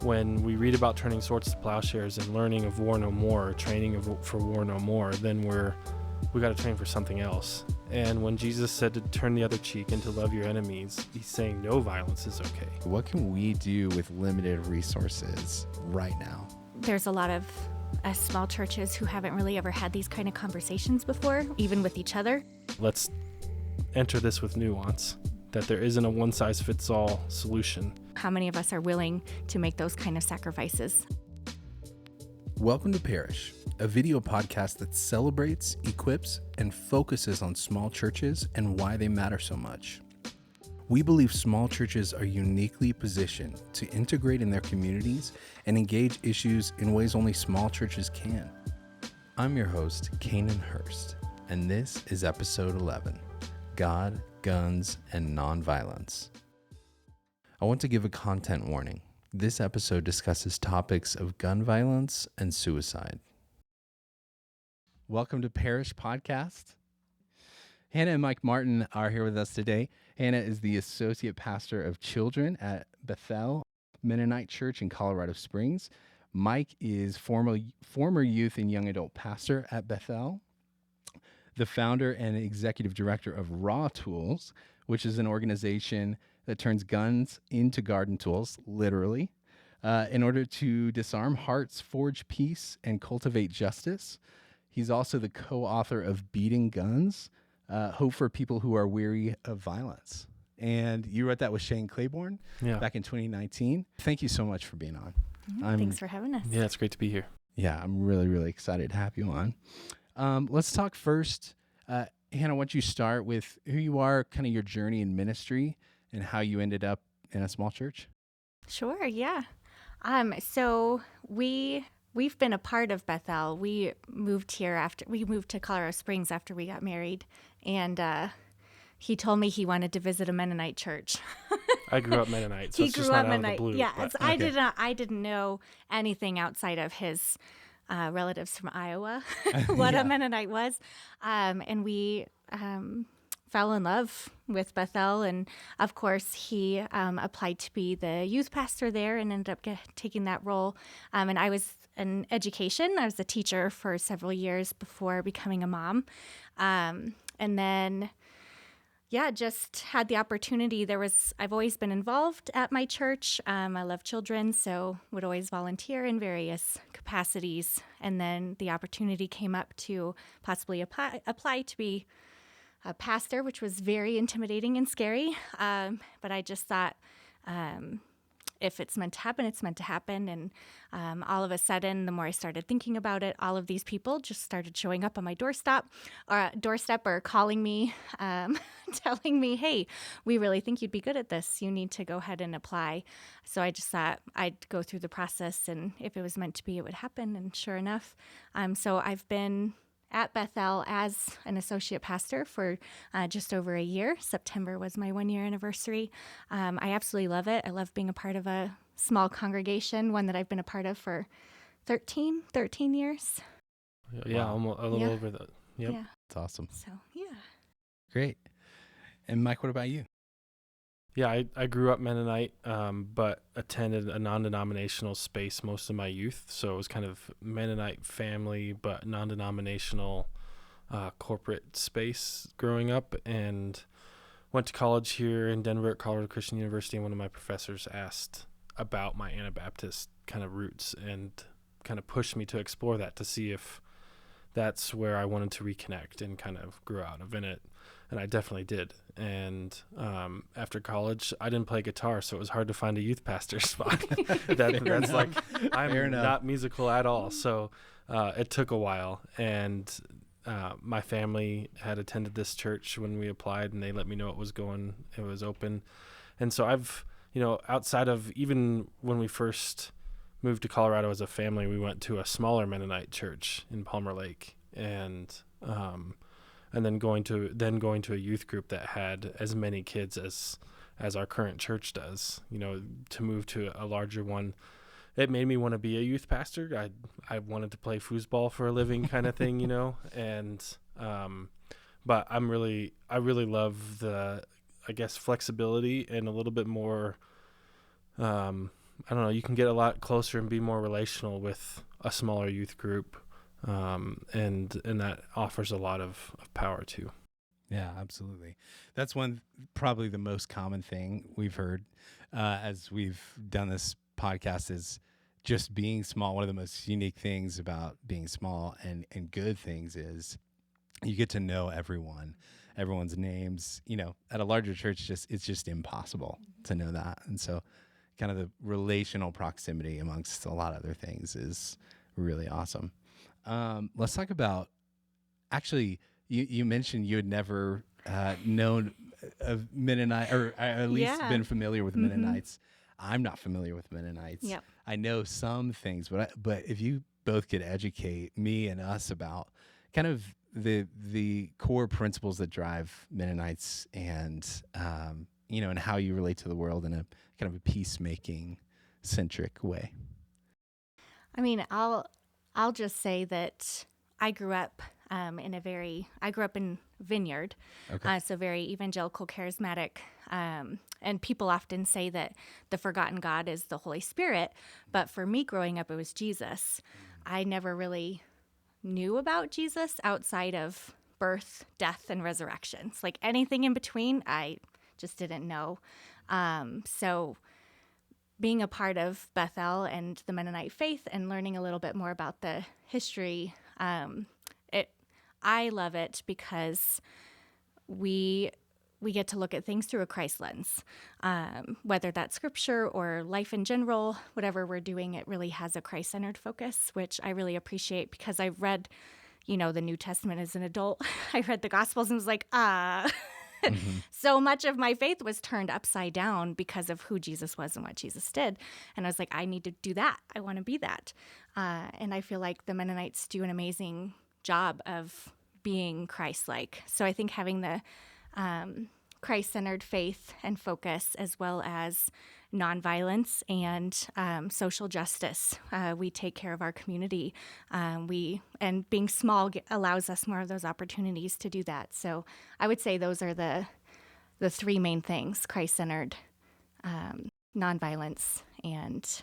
when we read about turning swords to plowshares and learning of war no more, training for war no more, then we got to train for something else. And when Jesus said to turn the other cheek and to love your enemies, he's saying no violence is okay. What can we do with limited resources right now? There's a lot of small churches who haven't really ever had these kind of conversations before, even with each other. Let's enter this with nuance, that there isn't a one-size-fits-all solution. How many of us are willing to make those kind of sacrifices? Welcome to Parish, a video podcast that celebrates, equips, and focuses on small churches and why they matter so much. We believe small churches are uniquely positioned to integrate in their communities and engage issues in ways only small churches can. I'm your host, Kanan Hurst, and this is episode 11, God, Guns, and Nonviolence. I want to give a content warning. This episode discusses topics of gun violence and suicide. Welcome to Parish Podcast. Hannah and Mike Martin are here with us today. Hannah is the Associate Pastor of Children at Beth-El Mennonite Church in Colorado Springs. Mike is former youth and young adult pastor at Beth-El, the founder and executive director of RAWtools, which is an organization that turns guns into garden tools, literally, in order to disarm hearts, forge peace, and cultivate justice. He's also the co-author of Beating Guns, Hope for People Who Are Weary of Violence. And you wrote that with Shane Claiborne back in 2019. Thank you so much for being on. Thanks for having us. Yeah, it's great to be here. Yeah, I'm really, really excited to have you on. Let's talk first. Hannah, why don't you start with who you are, kind of your journey in ministry, and how you ended up in a small church? Sure, yeah. So we've been a part of Beth-El. We moved to Colorado Springs after we got married, and he told me he wanted to visit a Mennonite church. I grew up Mennonite, so He it's just grew not up out of the Mennonite. blue. Yeah, but- I didn't know anything outside of his relatives from Iowa, what a Mennonite was, and we fell in love with Beth-El, and of course he applied to be the youth pastor there and ended up taking that role. And I was in education. I was a teacher for several years before becoming a mom, and then just had the opportunity. I've always been involved at my church. I love children, so would always volunteer in various capacities. And then the opportunity came up to possibly apply to be a pastor, which was very intimidating and scary. But I just thought, if it's meant to happen, it's meant to happen. And all of a sudden, the more I started thinking about it, all of these people just started showing up on my doorstep or calling me, telling me, hey, we really think you'd be good at this. You need to go ahead and apply. So I just thought I'd go through the process, and if it was meant to be, it would happen. And sure enough, so I've been at Beth-El as an associate pastor for just over a year. September was my 1-year anniversary. I absolutely love it. I love being a part of a small congregation, one that I've been a part of for 13 years. Yeah, Wow. almost a little over that. Yep. Yeah. That's awesome. So, yeah. Great. And Mike, what about you? Yeah, I grew up Mennonite, but attended a non-denominational space most of my youth. So it was kind of Mennonite family, but non-denominational corporate space growing up, and went to college here in Denver at Colorado Christian University. And one of my professors asked about my Anabaptist kind of roots and kind of pushed me to explore that to see if that's where I wanted to reconnect and kind of grow out of it. And I definitely did. And after college, I didn't play guitar, so it was hard to find a youth pastor spot. That's like, I'm not musical at all. So it took a while. And my family had attended this church when we applied, and they let me know it was open. And so I've, outside of, even when we first moved to Colorado as a family, we went to a smaller Mennonite church in Palmer Lake. And then going to a youth group that had as many kids as our current church does. To move to a larger one, it made me want to be a youth pastor. I wanted to play foosball for a living, kind of thing, And but I really love the, I guess, flexibility and a little bit more I don't know, you can get a lot closer and be more relational with a smaller youth group. And that offers a lot of power too. Yeah, absolutely. That's probably the most common thing we've heard as we've done this podcast is just being small. One of the most unique things about being small and good things is you get to know everyone's names. At a larger church, it's just impossible to know that. And so kind of the relational proximity amongst a lot of other things is really awesome. Let's talk about, actually, you mentioned you had never known of Mennonite, or at least been familiar with Mennonites. I'm not familiar with Mennonites. Yep. I know some things, but if you both could educate me and us about kind of the core principles that drive Mennonites and and how you relate to the world in a kind of a peacemaking centric way. I mean, I'll just say that I grew up in Vineyard, Okay. so very evangelical, charismatic, and people often say that the forgotten God is the Holy Spirit, but for me growing up, it was Jesus. I never really knew about Jesus outside of birth, death, and resurrections. Like anything in between, I just didn't know. So being a part of Beth-El and the Mennonite faith and learning a little bit more about the history, I love it because we get to look at things through a Christ lens, whether that's scripture or life in general. Whatever we're doing, it really has a Christ-centered focus, which I really appreciate because I've read, the New Testament as an adult. I read the Gospels and was like, So much of my faith was turned upside down because of who Jesus was and what Jesus did. And I was like, I need to do that. I want to be that. And I feel like the Mennonites do an amazing job of being Christ-like. So I think having the Christ-centered faith and focus, as well as nonviolence and social justice. We take care of our community. And being small allows us more of those opportunities to do that. So I would say those are the three main things: Christ-centered, nonviolence, and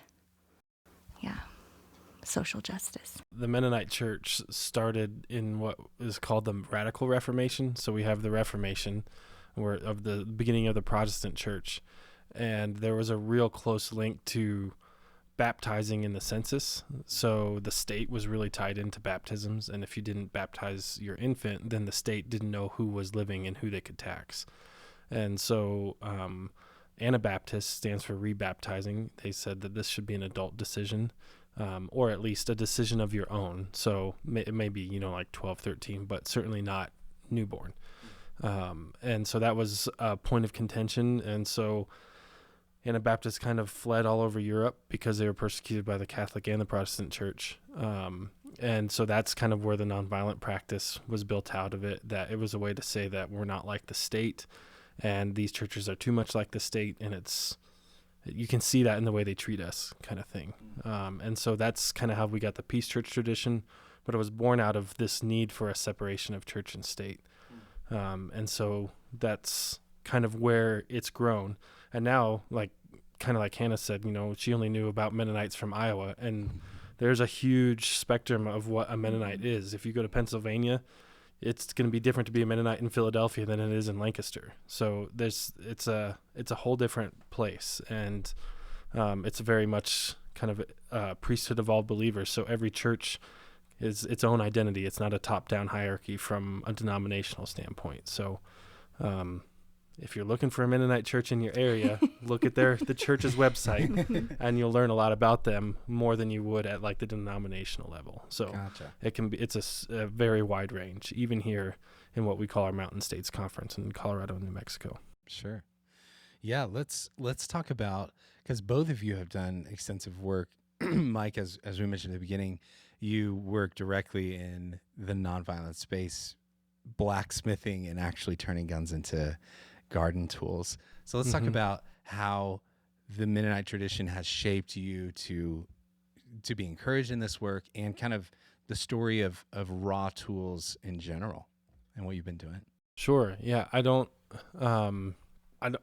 social justice. The Mennonite Church started in what is called the Radical Reformation. So we have the Reformation, of the beginning of the Protestant Church, and there was a real close link to baptizing in the census. So the state was really tied into baptisms, and if you didn't baptize your infant, then the state didn't know who was living and who they could tax. And so Anabaptist stands for rebaptizing. They said that this should be an adult decision, or at least a decision of your own. So it may be, like 12, 13, but certainly not newborn. And so that was a point of contention. And so Anabaptists kind of fled all over Europe because they were persecuted by the Catholic and the Protestant Church. And so that's kind of where the nonviolent practice was built out of it, that it was a way to say that we're not like the state and these churches are too much like the state. And you can see that in the way they treat us, kind of thing. And so that's kind of how we got the peace church tradition, but it was born out of this need for a separation of church and state. And so that's kind of where it's grown. And now, kind of like Hannah said, she only knew about Mennonites from Iowa, and there's a huge spectrum of what a Mennonite is. If you go to Pennsylvania, it's going to be different to be a Mennonite in Philadelphia than it is in Lancaster. So it's a whole different place, and it's very much kind of a priesthood of all believers. So every church is its own identity. It's not a top-down hierarchy from a denominational standpoint. So if you're looking for a Mennonite church in your area, look at the church's website, and you'll learn a lot about them more than you would at the denominational level. So Gotcha. It's a very wide range, even here in what we call our Mountain States Conference in Colorado and New Mexico. Sure. Yeah, let's talk about, because both of you have done extensive work. Mike, as we mentioned at the beginning, you work directly in the nonviolent space, blacksmithing and actually turning guns into garden tools. So let's talk about how the Mennonite tradition has shaped you to be encouraged in this work, and kind of the story of RAWtools in general and what you've been doing. Sure. Yeah. I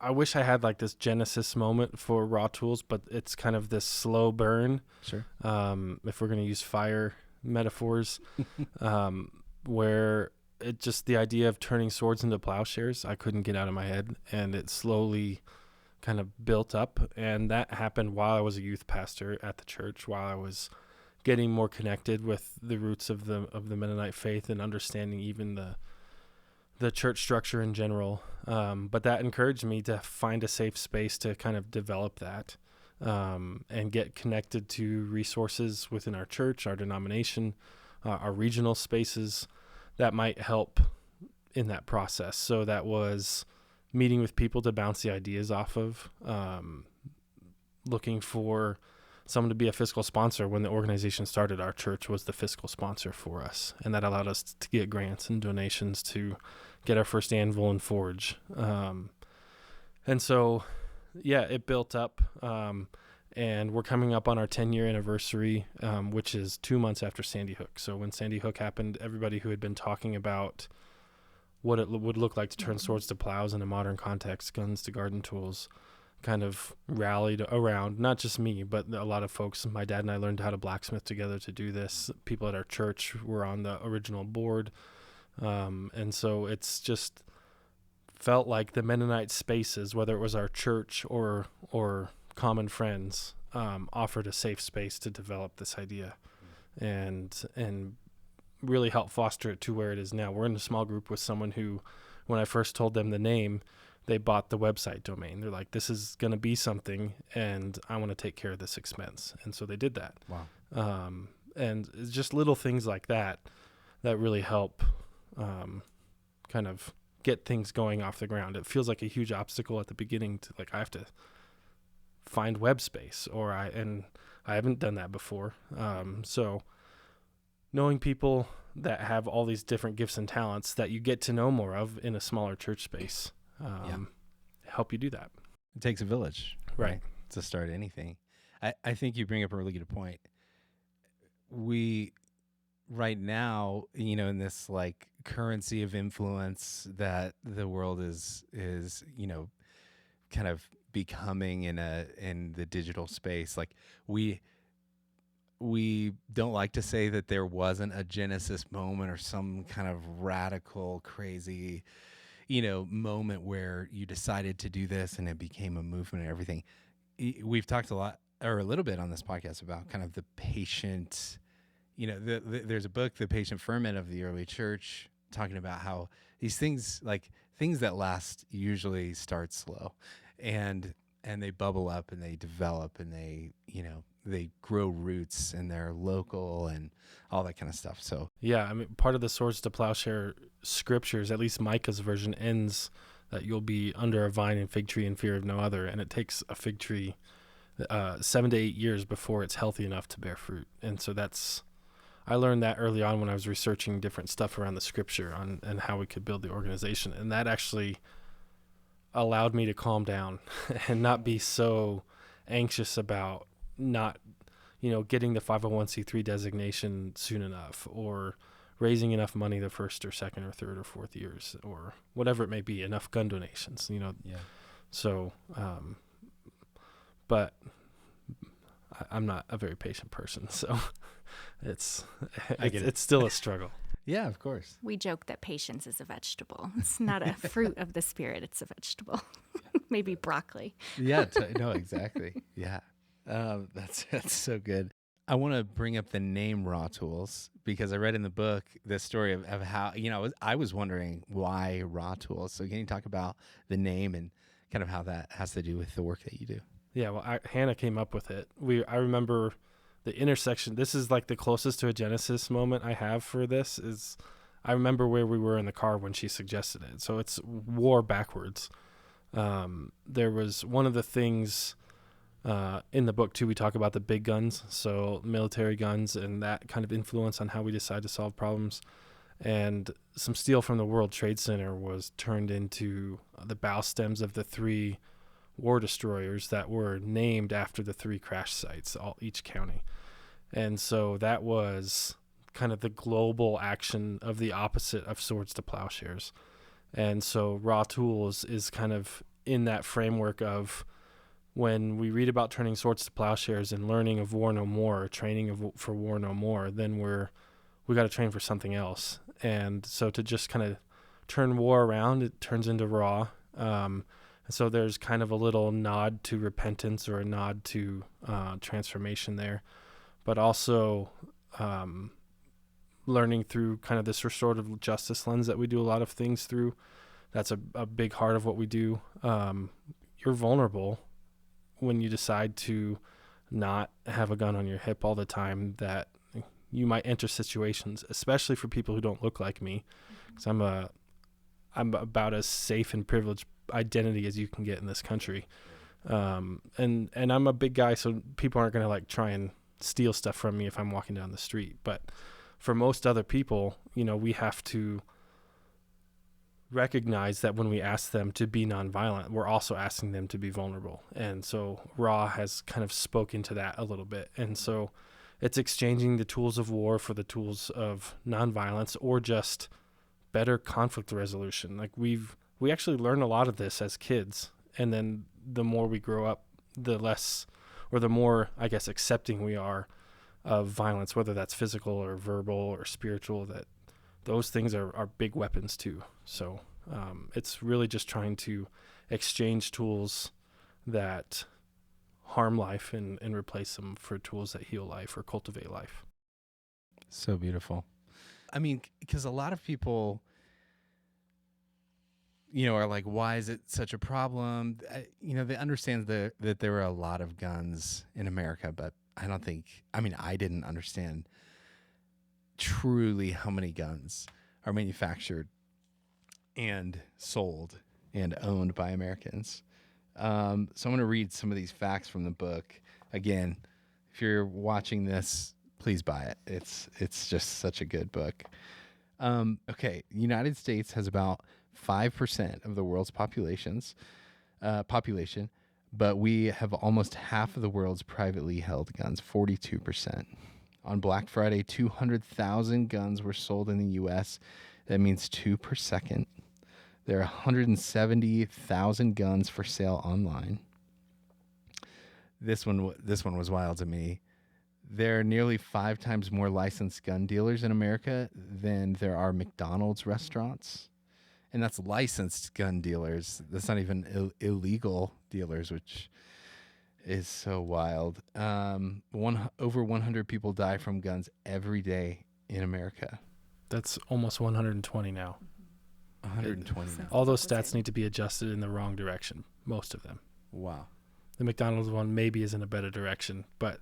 I wish I had like this Genesis moment for RAWtools, but it's kind of this slow burn. Sure. If we're going to use fire metaphors, where it just the idea of turning swords into plowshares, I couldn't get out of my head, and it slowly kind of built up. And that happened while I was a youth pastor at the church, while I was getting more connected with the roots of the Mennonite faith and understanding even the church structure in general. But that encouraged me to find a safe space to kind of develop that, and get connected to resources within our church, our denomination, our regional spaces that might help in that process. So that was meeting with people to bounce the ideas off of, looking for someone to be a fiscal sponsor. When the organization started, our church was the fiscal sponsor for us, and that allowed us to get grants and donations to get our first anvil and forge. And so, yeah, it built up, and we're coming up on our 10-year anniversary, which is 2 months after Sandy Hook. So when Sandy Hook happened, everybody who had been talking about what it would look like to turn swords to plows in a modern context, guns to garden tools, kind of rallied around, not just me, but a lot of folks. My dad and I learned how to blacksmith together to do this. People at our church were on the original board. And so it's just felt like the Mennonite spaces, whether it was our church or common friends, offered a safe space to develop this idea and really help foster it to where it is now. We're in a small group with someone who, when I first told them the name, they bought the website domain. They're like, this is going to be something, and I want to take care of this expense. And so they did that. Wow. And it's just little things like that really help kind of get things going off the ground. It feels like a huge obstacle at the beginning to, like, I have to find web space, and I haven't done that before. So knowing people that have all these different gifts and talents that you get to know more of in a smaller church space, help you do that. It takes a village, Right. to start anything. I think you bring up a really good point. We, right now, in this like currency of influence that the world is, kind of becoming in the digital space, like we don't like to say that there wasn't a Genesis moment or some kind of radical, crazy, moment where you decided to do this and it became a movement and everything. We've talked a lot or a little bit on this podcast about kind of the patient, there's a book, The Patient Ferment of the Early Church, talking about how these things, like things that last, usually start slow and they bubble up and they develop and they grow roots and they're local and all that kind of stuff. So yeah, I mean, part of the Swords to Plowshare scriptures, at least Micah's version, ends that you'll be under a vine and fig tree in fear of no other. And it takes a fig tree 7 to 8 years before it's healthy enough to bear fruit. And so I learned that early on when I was researching different stuff around the scripture and how we could build the organization. And that actually allowed me to calm down and not be so anxious about not, getting the 501c3 designation soon enough, or raising enough money the first or second or third or fourth years, or whatever it may be, enough gun donations, Yeah. So, but I'm not a very patient person, so it's still a struggle. Yeah, of course. We joke that patience is a vegetable. It's not a fruit of the spirit. It's a vegetable. Maybe broccoli. Yeah, no, exactly. Yeah. That's so good. I want to bring up the name RAWtools because I read in the book the story of how, I was wondering why RAWtools. So can you talk about the name and kind of how that has to do with the work that you do? Yeah, well, Hannah came up with it. I remember the intersection. This is like the closest to a Genesis moment I have for this is I remember where we were in the car when she suggested it. So it's war backwards. There was one of the things in the book too, we talk about the big guns, so military guns and that kind of influence on how we decide to solve problems. And some steel from the World Trade Center was turned into the bow stems of the 3 war destroyers that were named after the 3 crash sites, each county. And so that was kind of the global action of the opposite of Swords to Plowshares. And so RAWtools is kind of in that framework of when we read about turning swords to plowshares and learning of war no more, training for war no more, then we got to train for something else. And so to just kind of turn war around, it turns into raw. And so there's kind of a little nod to repentance or a nod to transformation there, but also learning through kind of this restorative justice lens that we do a lot of things through. That's a big heart of what we do. You're vulnerable when you decide to not have a gun on your hip all the time, that you might enter situations, especially for people who don't look like me, because I'm about as safe and privileged identity as you can get in this country. And I'm a big guy, so people aren't going to like try and steal stuff from me if I'm walking down the street. But for most other people, we have to recognize that when we ask them to be nonviolent, we're also asking them to be vulnerable. And so RAW has kind of spoken to that a little bit. And so it's exchanging the tools of war for the tools of nonviolence, or just better conflict resolution. Like we actually learn a lot of this as kids. And then the more we grow up, the less, or the more, I guess, accepting we are of violence, whether that's physical or verbal or spiritual, that those things are big weapons too. So it's really just trying to exchange tools that harm life and replace them for tools that heal life or cultivate life. So beautiful. I mean, because a lot of people, are like, why is it such a problem? They understand that there were a lot of guns in America, but I didn't understand truly how many guns are manufactured and sold and owned by Americans. So I'm going to read some of these facts from the book. Again, if you're watching this, please buy it. It's just such a good book. Okay, the United States has about 5% of the world's population, but we have almost half of the world's privately held guns, 42%. On Black Friday, 200,000 guns were sold in the U.S. That means 2 per second. There are 170,000 guns for sale online. This one was wild to me. There are nearly 5 times more licensed gun dealers in America than there are McDonald's restaurants. And that's licensed gun dealers. That's not even illegal dealers, which is so wild. Over 100 people die from guns every day in America. That's almost 120 now. 120 now. All those stats need to be adjusted in the wrong direction, most of them. Wow. The McDonald's one maybe is in a better direction, but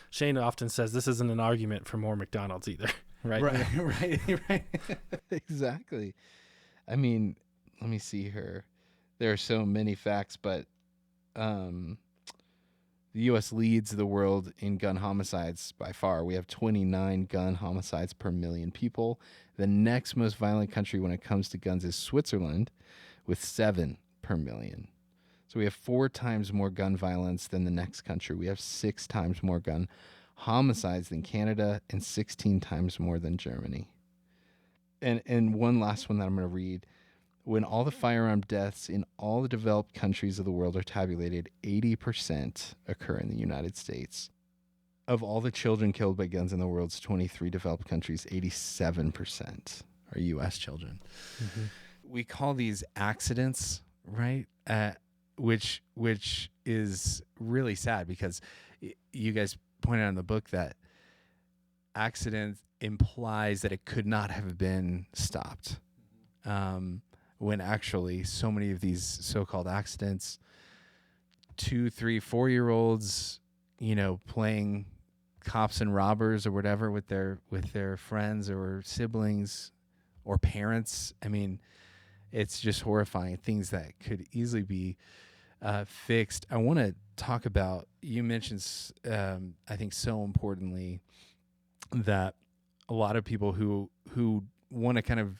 Shane often says this isn't an argument for more McDonald's either, right? Right. Exactly. I mean, let me see here. There are so many facts, but the U.S. leads the world in gun homicides by far. We have 29 gun homicides per million people. The next most violent country when it comes to guns is Switzerland, with 7 per million. So we have 4 times more gun violence than the next country. We have 6 times more gun homicides than Canada and 16 times more than Germany. And one last one that I'm going to read. When all the firearm deaths in all the developed countries of the world are tabulated, 80% occur in the United States. Of all the children killed by guns in the world's 23 developed countries, 87% are U.S. children. Mm-hmm. We call these accidents, right? Which is really sad, because you guys pointed out in the book that accident implies that it could not have been stopped. When actually so many of these so-called accidents, 2, 3, 4-year-olds, playing cops and robbers or whatever with their friends or siblings or parents. I mean, it's just horrifying, things that could easily be fixed. I want to talk about, you mentioned, I think so importantly, that a lot of people who want to kind of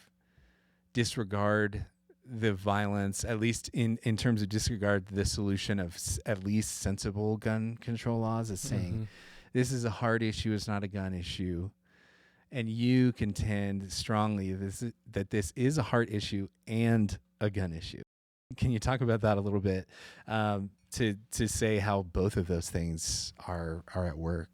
disregard the violence, at least in terms of disregard the solution of at least sensible gun control laws, is saying this is a hard issue, it's not a gun issue. And you contend strongly that this is a heart issue and a gun issue. Can you talk about that a little bit, to say how both of those things are at work?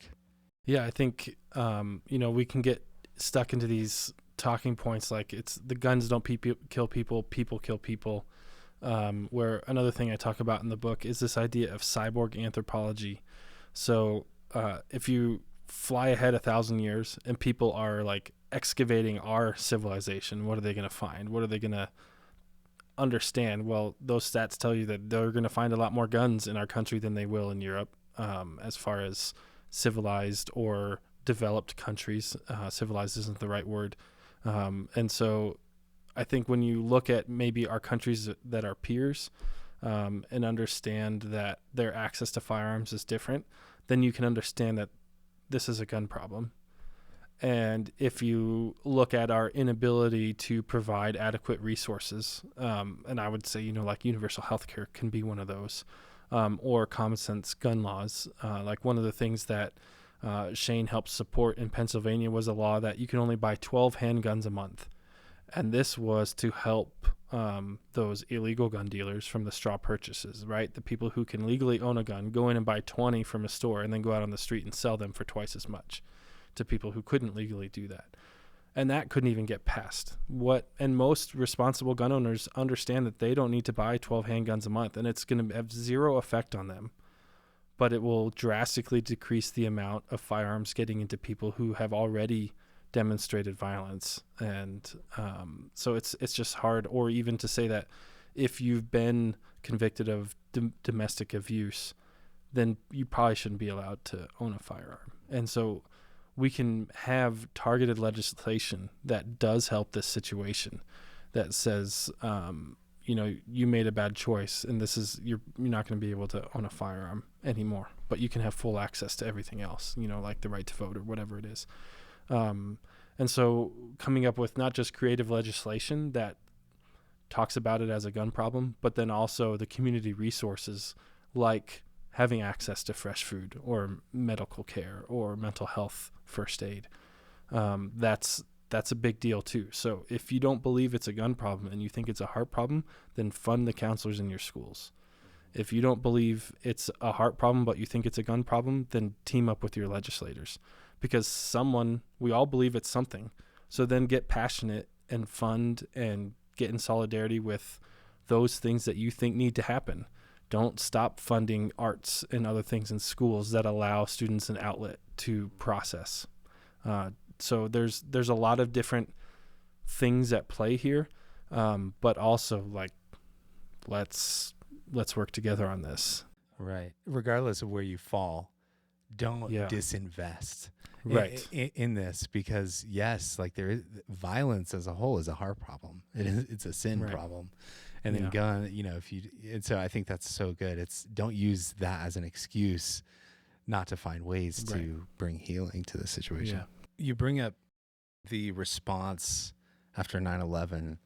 Yeah, I think we can get stuck into these talking points like it's the guns don't kill people, people kill people. Where another thing I talk about in the book is this idea of cyborg anthropology. So if you fly ahead 1,000 years and people are like excavating our civilization, what are they going to find? What are they going to understand? Well, those stats tell you that they're going to find a lot more guns in our country than they will in Europe, as far as civilized or developed countries. Civilized isn't the right word. And so I think when you look at maybe our countries that are peers, and understand that their access to firearms is different, then you can understand that this is a gun problem. And if you look at our inability to provide adequate resources, and I would say, like universal healthcare can be one of those, or common sense gun laws. Like one of the things that Shane helped support in Pennsylvania was a law that you can only buy 12 handguns a month. And this was to help those illegal gun dealers from the straw purchases, right? The people who can legally own a gun, go in and buy 20 from a store and then go out on the street and sell them for twice as much to people who couldn't legally do that. And that couldn't even get passed. And most responsible gun owners understand that they don't need to buy 12 handguns a month, and it's going to have zero effect on them. But it will drastically decrease the amount of firearms getting into people who have already demonstrated violence. And so it's just hard. Or even to say that if you've been convicted of domestic abuse, then you probably shouldn't be allowed to own a firearm. And so we can have targeted legislation that does help this situation, that says, you made a bad choice, and this is you're not going to be able to own a firearm anymore, but you can have full access to everything else, like the right to vote or whatever it is. And so coming up with not just creative legislation that talks about it as a gun problem, but then also the community resources like having access to fresh food or medical care or mental health first aid. That's a big deal too. So if you don't believe it's a gun problem and you think it's a heart problem, then fund the counselors in your schools. If you don't believe it's a heart problem but you think it's a gun problem, then team up with your legislators, because we all believe it's something. So then get passionate and fund and get in solidarity with those things that you think need to happen. Don't stop funding arts and other things in schools that allow students an outlet to process. So there's a lot of different things at play here, but also like let's work together on this. Right. Regardless of where you fall, don't disinvest in this, because yes, like there is violence as a whole is a heart problem. It's a sin problem. And then gun, and so I think that's so good. It's don't use that as an excuse not to find ways to bring healing to the situation. Yeah. You bring up the response after 9/11.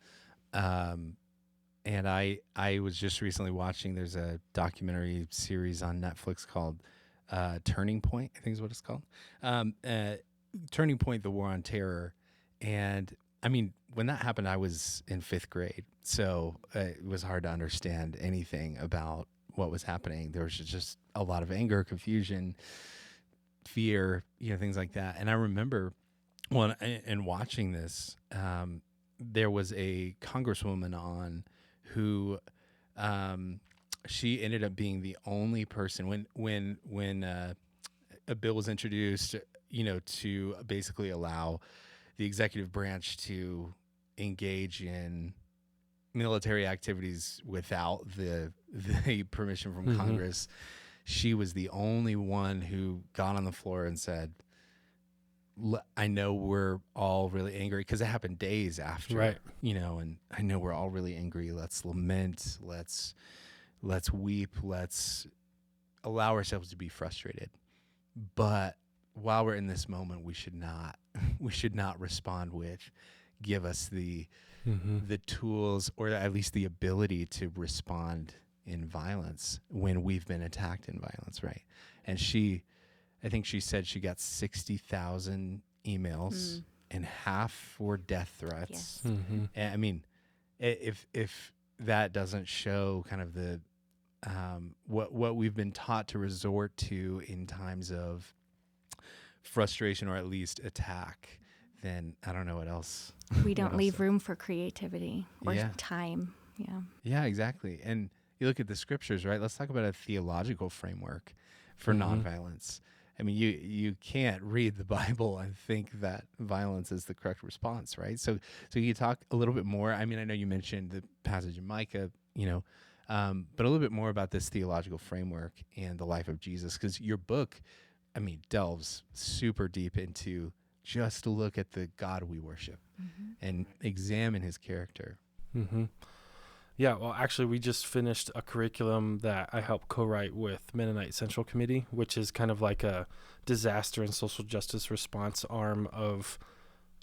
And I was just recently watching, there's a documentary series on Netflix called Turning Point, I think is what it's called. Turning Point, the War on Terror. And I mean, when that happened, I was in 5th grade. So it was hard to understand anything about what was happening. There was just a lot of anger, confusion, fear, things like that. And I remember in watching this, there was a congresswoman on who she ended up being the only person when a bill was introduced, to basically allow the executive branch to engage in military activities without the permission from Congress. She was the only one who got on the floor and said, I know we're all really angry, because it happened days after, and I know we're all really angry. Let's lament. Let's weep. Let's allow ourselves to be frustrated. But while we're in this moment, we should not respond with, give us the tools, or at least the ability to respond in violence when we've been attacked in violence, right? And I think she said she got 60,000 emails and half were death threats. Yes. And I mean, if that doesn't show kind of the what we've been taught to resort to in times of frustration or at least attack, then I don't know what else. We don't leave room for creativity or time. Yeah. Yeah, exactly. And you look at the scriptures, right? Let's talk about a theological framework for nonviolence. I mean, you can't read the Bible and think that violence is the correct response, right? So you talk a little bit more. I mean, I know you mentioned the passage in Micah, but a little bit more about this theological framework and the life of Jesus, because your book, I mean, delves super deep into just to look at the God we worship and examine his character. Mm-hmm. Yeah, well, actually, we just finished a curriculum that I helped co-write with Mennonite Central Committee, which is kind of like a disaster and social justice response arm of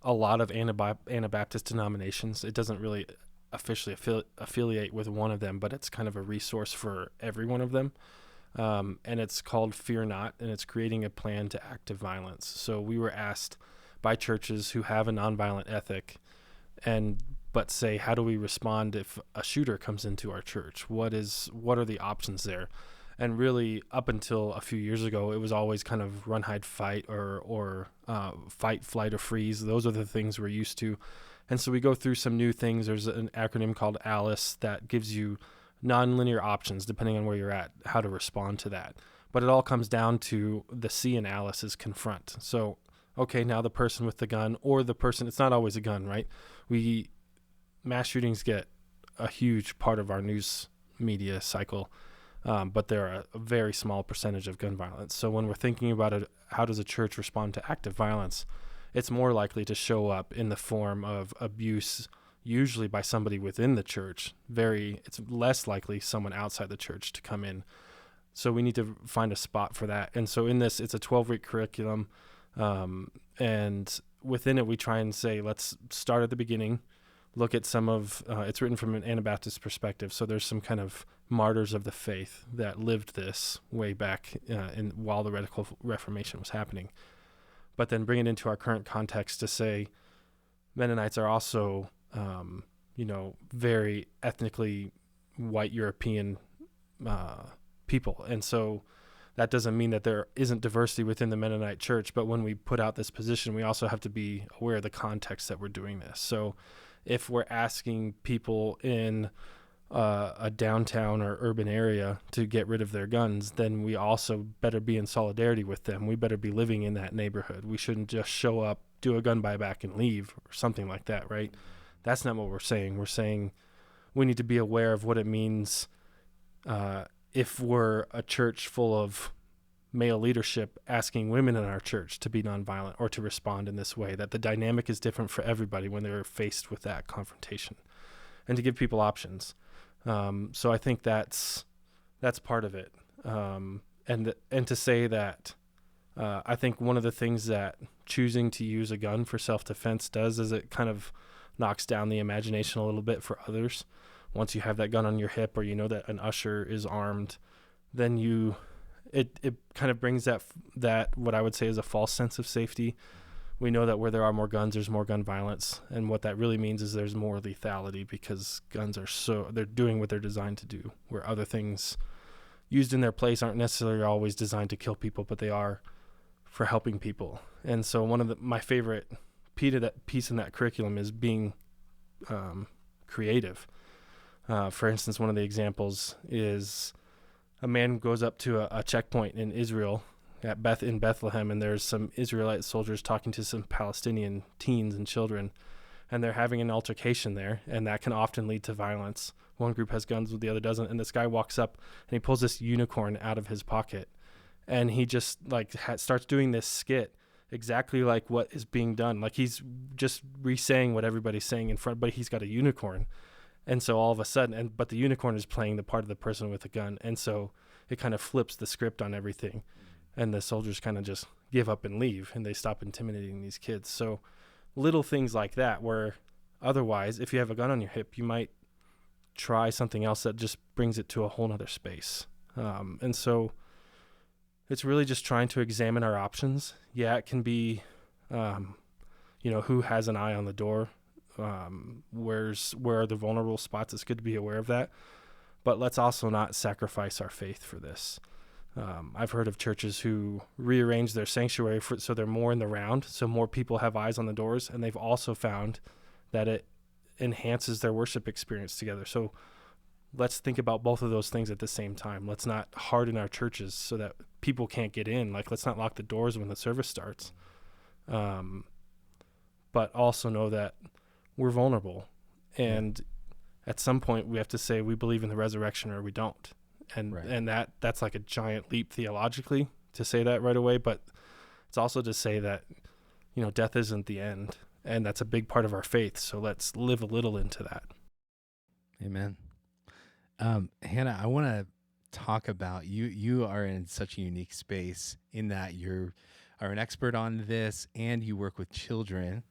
a lot of Anabaptist denominations. It doesn't really officially affiliate with one of them, but it's kind of a resource for every one of them. And it's called Fear Not, and it's creating a plan to active violence. So we were asked by churches who have a nonviolent ethic but say, how do we respond if a shooter comes into our church? What are the options there? And really, up until a few years ago, it was always kind of run, hide, fight, or fight, flight, or freeze. Those are the things we're used to. And so we go through some new things. There's an acronym called ALICE that gives you nonlinear options, depending on where you're at, how to respond to that. But it all comes down to the C in ALICE is confront. So, okay, now the person with the gun, or the person, it's not always a gun, right? Mass shootings get a huge part of our news media cycle, but they're a very small percentage of gun violence. So when we're thinking about it, how does a church respond to active violence? It's more likely to show up in the form of abuse, usually by somebody within the church. It's less likely someone outside the church to come in. So we need to find a spot for that. And so in this, it's a 12-week curriculum, and within it, we try and say, let's start at the beginning. Look at some of, it's written from an Anabaptist perspective, so there's some kind of martyrs of the faith that lived this way back while the Radical Reformation was happening. But then bring it into our current context to say Mennonites are also, very ethnically white European people. And so that doesn't mean that there isn't diversity within the Mennonite church, but when we put out this position, we also have to be aware of the context that we're doing this. So if we're asking people in a downtown or urban area to get rid of their guns, then we also better be in solidarity with them. We better be living in that neighborhood. We shouldn't just show up, do a gun buyback, and leave, or something like that, right? That's not what we're saying. We're saying we need to be aware of what it means if we're a church full of male leadership asking women in our church to be nonviolent or to respond in this way, that the dynamic is different for everybody when they're faced with that confrontation, and to give people options. So I think that's part of it. And to say that I think one of the things that choosing to use a gun for self-defense does is it kind of knocks down the imagination a little bit for others. Once you have that gun on your hip, or you know that an usher is armed, then it kind of brings that what I would say is a false sense of safety. We know that where there are more guns, there's more gun violence. And what that really means is there's more lethality, because guns they're doing what they're designed to do, where other things used in their place aren't necessarily always designed to kill people, but they are for helping people. And so one of my favorite piece in that curriculum is being creative. For instance, one of the examples is a man goes up to a checkpoint in Israel in Bethlehem, and there's some Israelite soldiers talking to some Palestinian teens and children, and they're having an altercation there, and that can often lead to violence. One group has guns, the other doesn't, and this guy walks up and he pulls this unicorn out of his pocket, and he just starts doing this skit exactly like what is being done. Like he's just re-saying what everybody's saying in front, but he's got a unicorn. And so all of a sudden, but the unicorn is playing the part of the person with a gun. And so it kind of flips the script on everything. And the soldiers kind of just give up and leave, and they stop intimidating these kids. So little things like that, where otherwise, if you have a gun on your hip, you might try something else that just brings it to a whole nother space. And so it's really just trying to examine our options. Yeah, it can be, who has an eye on the door, where are the vulnerable spots. It's good to be aware of that, but let's also not sacrifice our faith for this. I've heard of churches who rearrange their sanctuary so they're more in the round, so more people have eyes on the doors, and they've also found that it enhances their worship experience together. So let's think about both of those things at the same time. Let's not harden our churches so that people can't get in. Like, let's not lock the doors when the service starts. But also know that we're vulnerable. And at some point we have to say we believe in the resurrection or we don't. And that's like a giant leap theologically to say that right away. But it's also to say that, death isn't the end. And that's a big part of our faith. So let's live a little into that. Amen. Hannah, I want to talk about you. You are in such a unique space in that you are an expert on this and you work with children,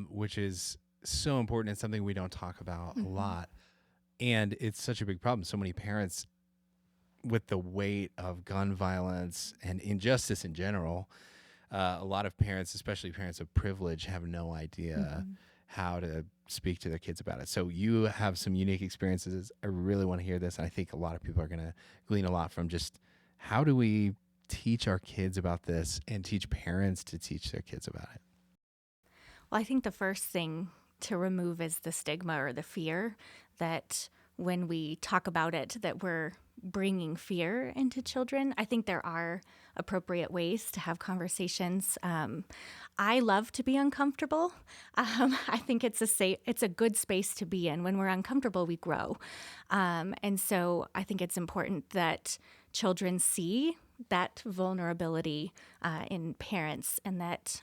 which is so important and something we don't talk about a lot. And it's such a big problem. So many parents, with the weight of gun violence and injustice in general, a lot of parents, especially parents of privilege, have no idea how to speak to their kids about it. So you have some unique experiences. I really want to hear this. And I think a lot of people are going to glean a lot from just how do we teach our kids about this and teach parents to teach their kids about it? Well, I think the first thing to remove is the stigma or the fear that when we talk about it, that we're bringing fear into children. I think there are appropriate ways to have conversations. I love to be uncomfortable. I think it's a good space to be in. When we're uncomfortable, we grow. And so I think it's important that children see that vulnerability in parents, and that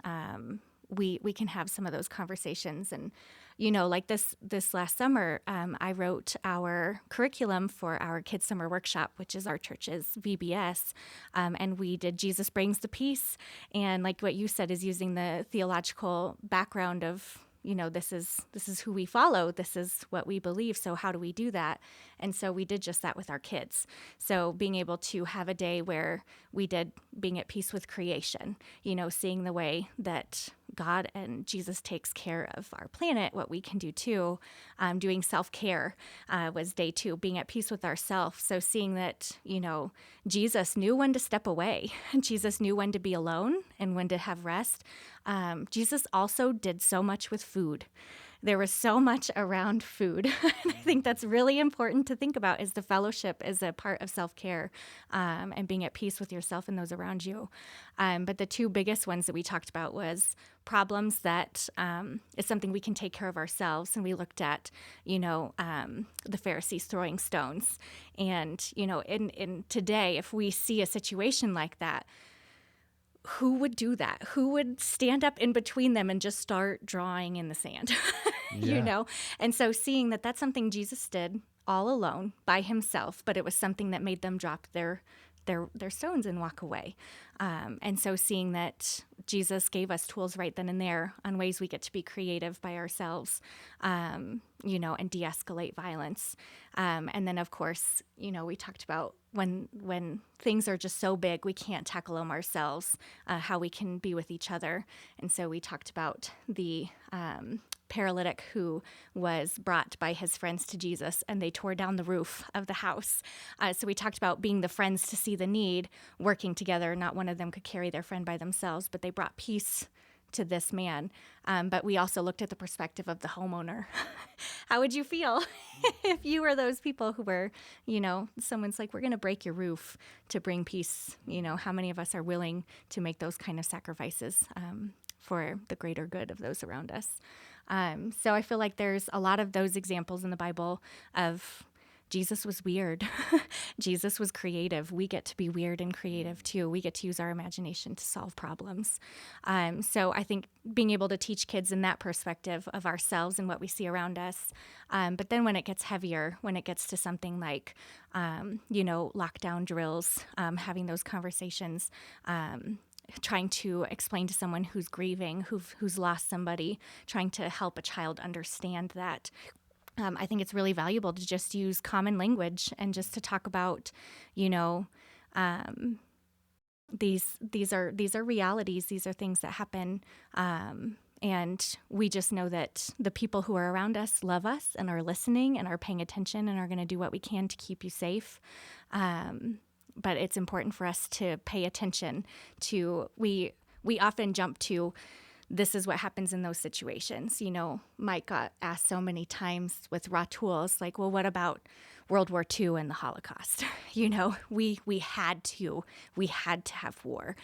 we can have some of those conversations. And like this last summer, I wrote our curriculum for our Kids Summer Workshop, which is our church's VBS, and we did Jesus Brings the Peace. And like what you said, is using the theological background of, this is who we follow, this is what we believe, so how do we do that? And so we did just that with our kids. So being able to have a day where we did being at peace with creation, seeing the way that God and Jesus takes care of our planet, what we can do too. Doing self-care was day 2, being at peace with ourselves. So seeing that, Jesus knew when to step away. Jesus knew when to be alone and when to have rest. Jesus also did so much with food. There was so much around food. And I think that's really important to think about, is the fellowship as a part of self-care, and being at peace with yourself and those around you. But the 2 biggest ones that we talked about was problems that is something we can take care of ourselves. And we looked at, the Pharisees throwing stones. And, in today, if we see a situation like that, who would do that? Who would stand up in between them and just start drawing in the sand? And so seeing that that's something Jesus did all alone by himself, but it was something that made them drop their stones and walk away. And so seeing that Jesus gave us tools right then and there on ways we get to be creative by ourselves, and de-escalate violence. And then, of course, we talked about when things are just so big, we can't tackle them ourselves, how we can be with each other. And so we talked about the paralytic who was brought by his friends to Jesus, and they tore down the roof of the house. So we talked about being the friends to see the need, working together. Not one of them could carry their friend by themselves, but they brought peace to this man. But we also looked at the perspective of the homeowner. How would you feel if you were those people who were, someone's like, we're going to break your roof to bring peace? How many of us are willing to make those kind of sacrifices for the greater good of those around us? So I feel like there's a lot of those examples in the Bible of Jesus was weird. Jesus was creative. We get to be weird and creative too. We get to use our imagination to solve problems. So I think being able to teach kids in that perspective of ourselves and what we see around us. But then when it gets heavier, when it gets to something like, lockdown drills, having those conversations, trying to explain to someone who's grieving, who's lost somebody, trying to help a child understand that. I think it's really valuable to just use common language and just to talk about, these are realities. These are things that happen, And we just know that the people who are around us love us and are listening and are paying attention and are going to do what we can to keep you safe. But it's important for us to pay attention to, we often jump to, this is what happens in those situations. You know, Mike got asked so many times with RAWtools, like, well, what about World War II and the Holocaust? You know, we had to have war.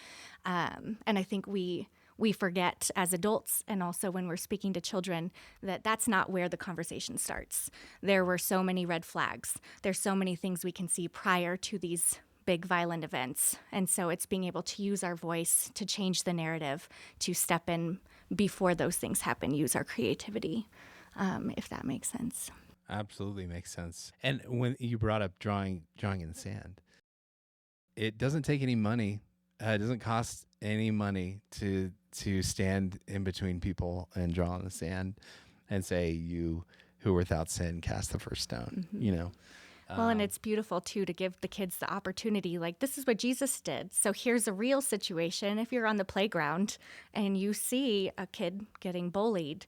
And I think we forget as adults, and also when we're speaking to children, that that's not where the conversation starts. There were so many red flags. There's so many things we can see prior to these big violent events. And so it's being able to use our voice to change the narrative, to step in before those things happen, use our creativity, if that makes sense. Absolutely makes sense. And when you brought up drawing in the sand, it doesn't take any money. It doesn't cost any money to stand in between people and draw in the sand and say, you who are without sin, cast the first stone, you know. Well, and it's beautiful, too, to give the kids the opportunity, like, this is what Jesus did. So here's a real situation. If you're on the playground and you see a kid getting bullied,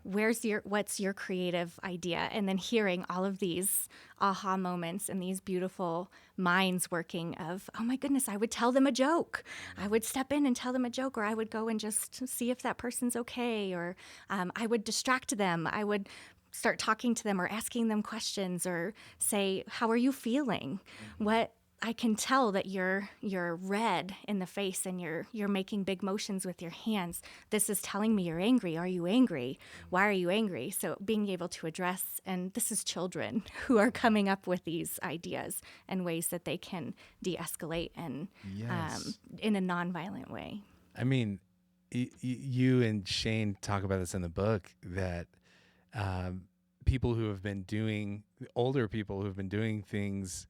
what's your creative idea? And then hearing all of these aha moments and these beautiful minds working of, oh my goodness, I would tell them a joke. I would step in and tell them a joke, or I would go and just see if that person's okay, or I would distract them. I would start talking to them or asking them questions, or say, how are you feeling? What I can tell that you're red in the face and you're making big motions with your hands. This is telling me you're angry. Are you angry? Why are you angry? So being able to address, and this is children who are coming up with these ideas and ways that they can de-escalate and in a nonviolent way. I mean, you and Shane talk about this in the book, that people who have been doing, older people who have been doing things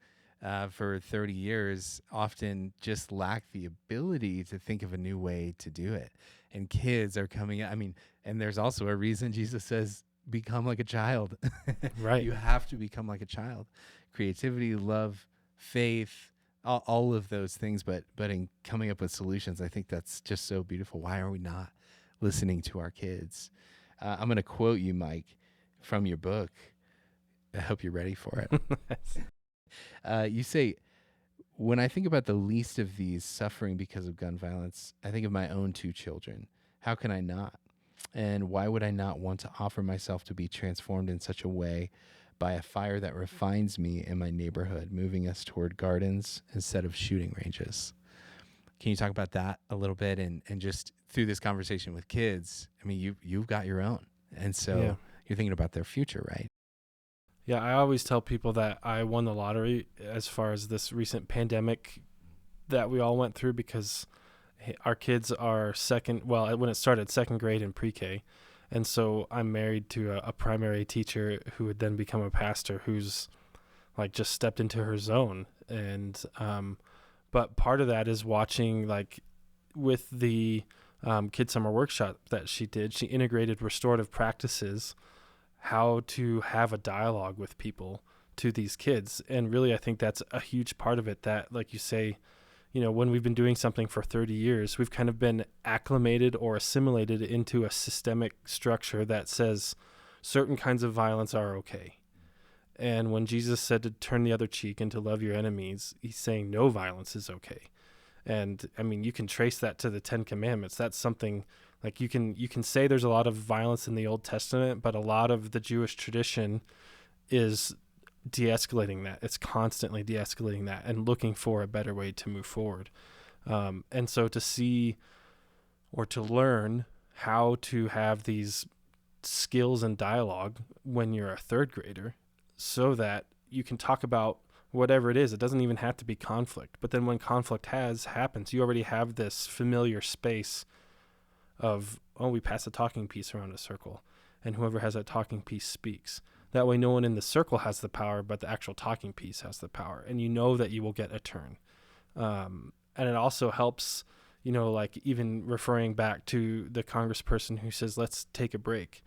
for 30 years often just lack the ability to think of a new way to do it. And kids are coming, I mean, and there's also a reason Jesus says, become like a child. Right. You have to become like a child. Creativity, love, faith, all of those things, but in coming up with solutions, I think that's just so beautiful. Why are we not listening to our kids? I'm going to quote you, Mike, from your book. I hope you're ready for it. You say, when I think about the least of these suffering because of gun violence, I think of my own 2 children. How can I not? And why would I not want to offer myself to be transformed in such a way by a fire that refines me in my neighborhood, moving us toward gardens instead of shooting ranges? Can you talk about that a little bit? And just through this conversation with kids, I mean, you've got your own. And so you're thinking about their future, right? Yeah, I always tell people that I won the lottery as far as this recent pandemic that we all went through, because our kids are when it started, second grade and pre-K. And so I'm married to a primary teacher who would then become a pastor, who's like just stepped into her zone. And but part of that is watching, like with the Kid Summer Workshop that she did, she integrated restorative practices, how to have a dialogue with people, to these kids. And really, I think that's a huge part of it, that, like you say, you know, when we've been doing something for 30 years, we've kind of been acclimated or assimilated into a systemic structure that says certain kinds of violence are okay. And when Jesus said to turn the other cheek and to love your enemies, he's saying no violence is okay. And I mean, you can trace that to the 10 Commandments. That's something, like, you can say there's a lot of violence in the Old Testament, but a lot of the Jewish tradition is de-escalating that. It's constantly de-escalating that and looking for a better way to move forward. And so to see or to learn how to have these skills and dialogue when you're a third grader, so that you can talk about whatever it is. It doesn't even have to be conflict. But then when conflict happens, you already have this familiar space of, we pass a talking piece around a circle, and whoever has that talking piece speaks. That way no one in the circle has the power, but the actual talking piece has the power. And you know that you will get a turn. And it also helps, you know, like even referring back to the congressperson who says, let's take a break.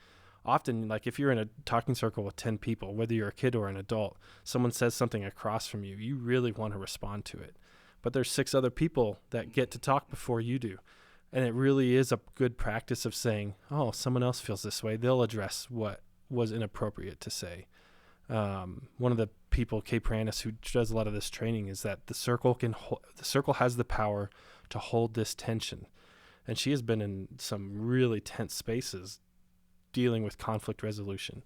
Often, like if you're in a talking circle with 10 people, whether you're a kid or an adult, someone says something across from you, you really want to respond to it. But there's 6 other people that get to talk before you do. And it really is a good practice of saying, oh, someone else feels this way. They'll address what was inappropriate to say. One of the people, Kay Pranis, who does a lot of this training, is that the circle has the power to hold this tension. And she has been in some really tense spaces dealing with conflict resolution.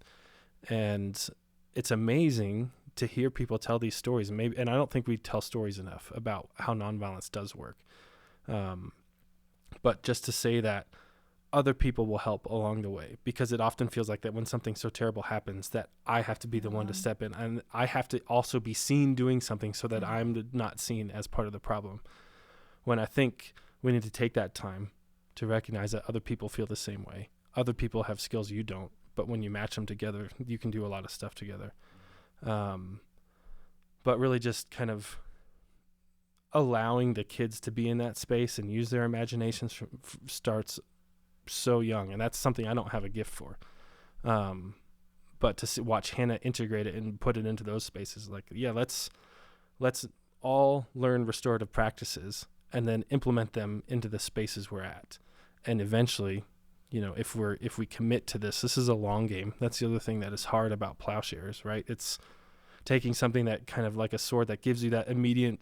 And it's amazing to hear people tell these stories. And I don't think we tell stories enough about how nonviolence does work. But just to say that other people will help along the way, because it often feels like that when something so terrible happens that I have to be the one to step in, and I have to also be seen doing something so that I'm not seen as part of the problem. When I think we need to take that time to recognize that other people feel the same way. Other people have skills you don't, but when you match them together, you can do a lot of stuff together. But really just kind of allowing the kids to be in that space and use their imaginations starts so young, and that's something I don't have a gift for. But to watch Hannah integrate it and put it into those spaces, like, yeah, let's all learn restorative practices and then implement them into the spaces we're at. And eventually, if we commit to this is a long game. That's the other thing that is hard about plowshares, right? It's taking something that kind of like a sword that gives you that immediate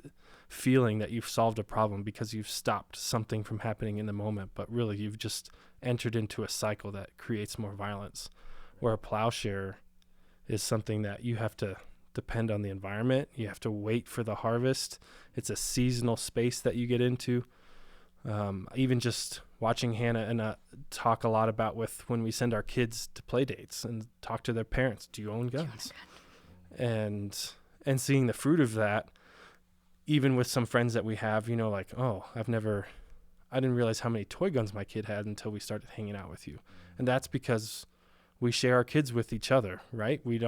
feeling that you've solved a problem because you've stopped something from happening in the moment, but really you've just entered into a cycle that creates more violence. Where a plowshare is something that you have to depend on the environment. You have to wait for the harvest. It's a seasonal space that you get into. Even just watching Hannah and talk a lot about when we send our kids to play dates and talk to their parents, do you own guns? And seeing the fruit of that, even with some friends that we have, like, oh, I didn't realize how many toy guns my kid had until we started hanging out with you. And that's because we share our kids with each other, right? We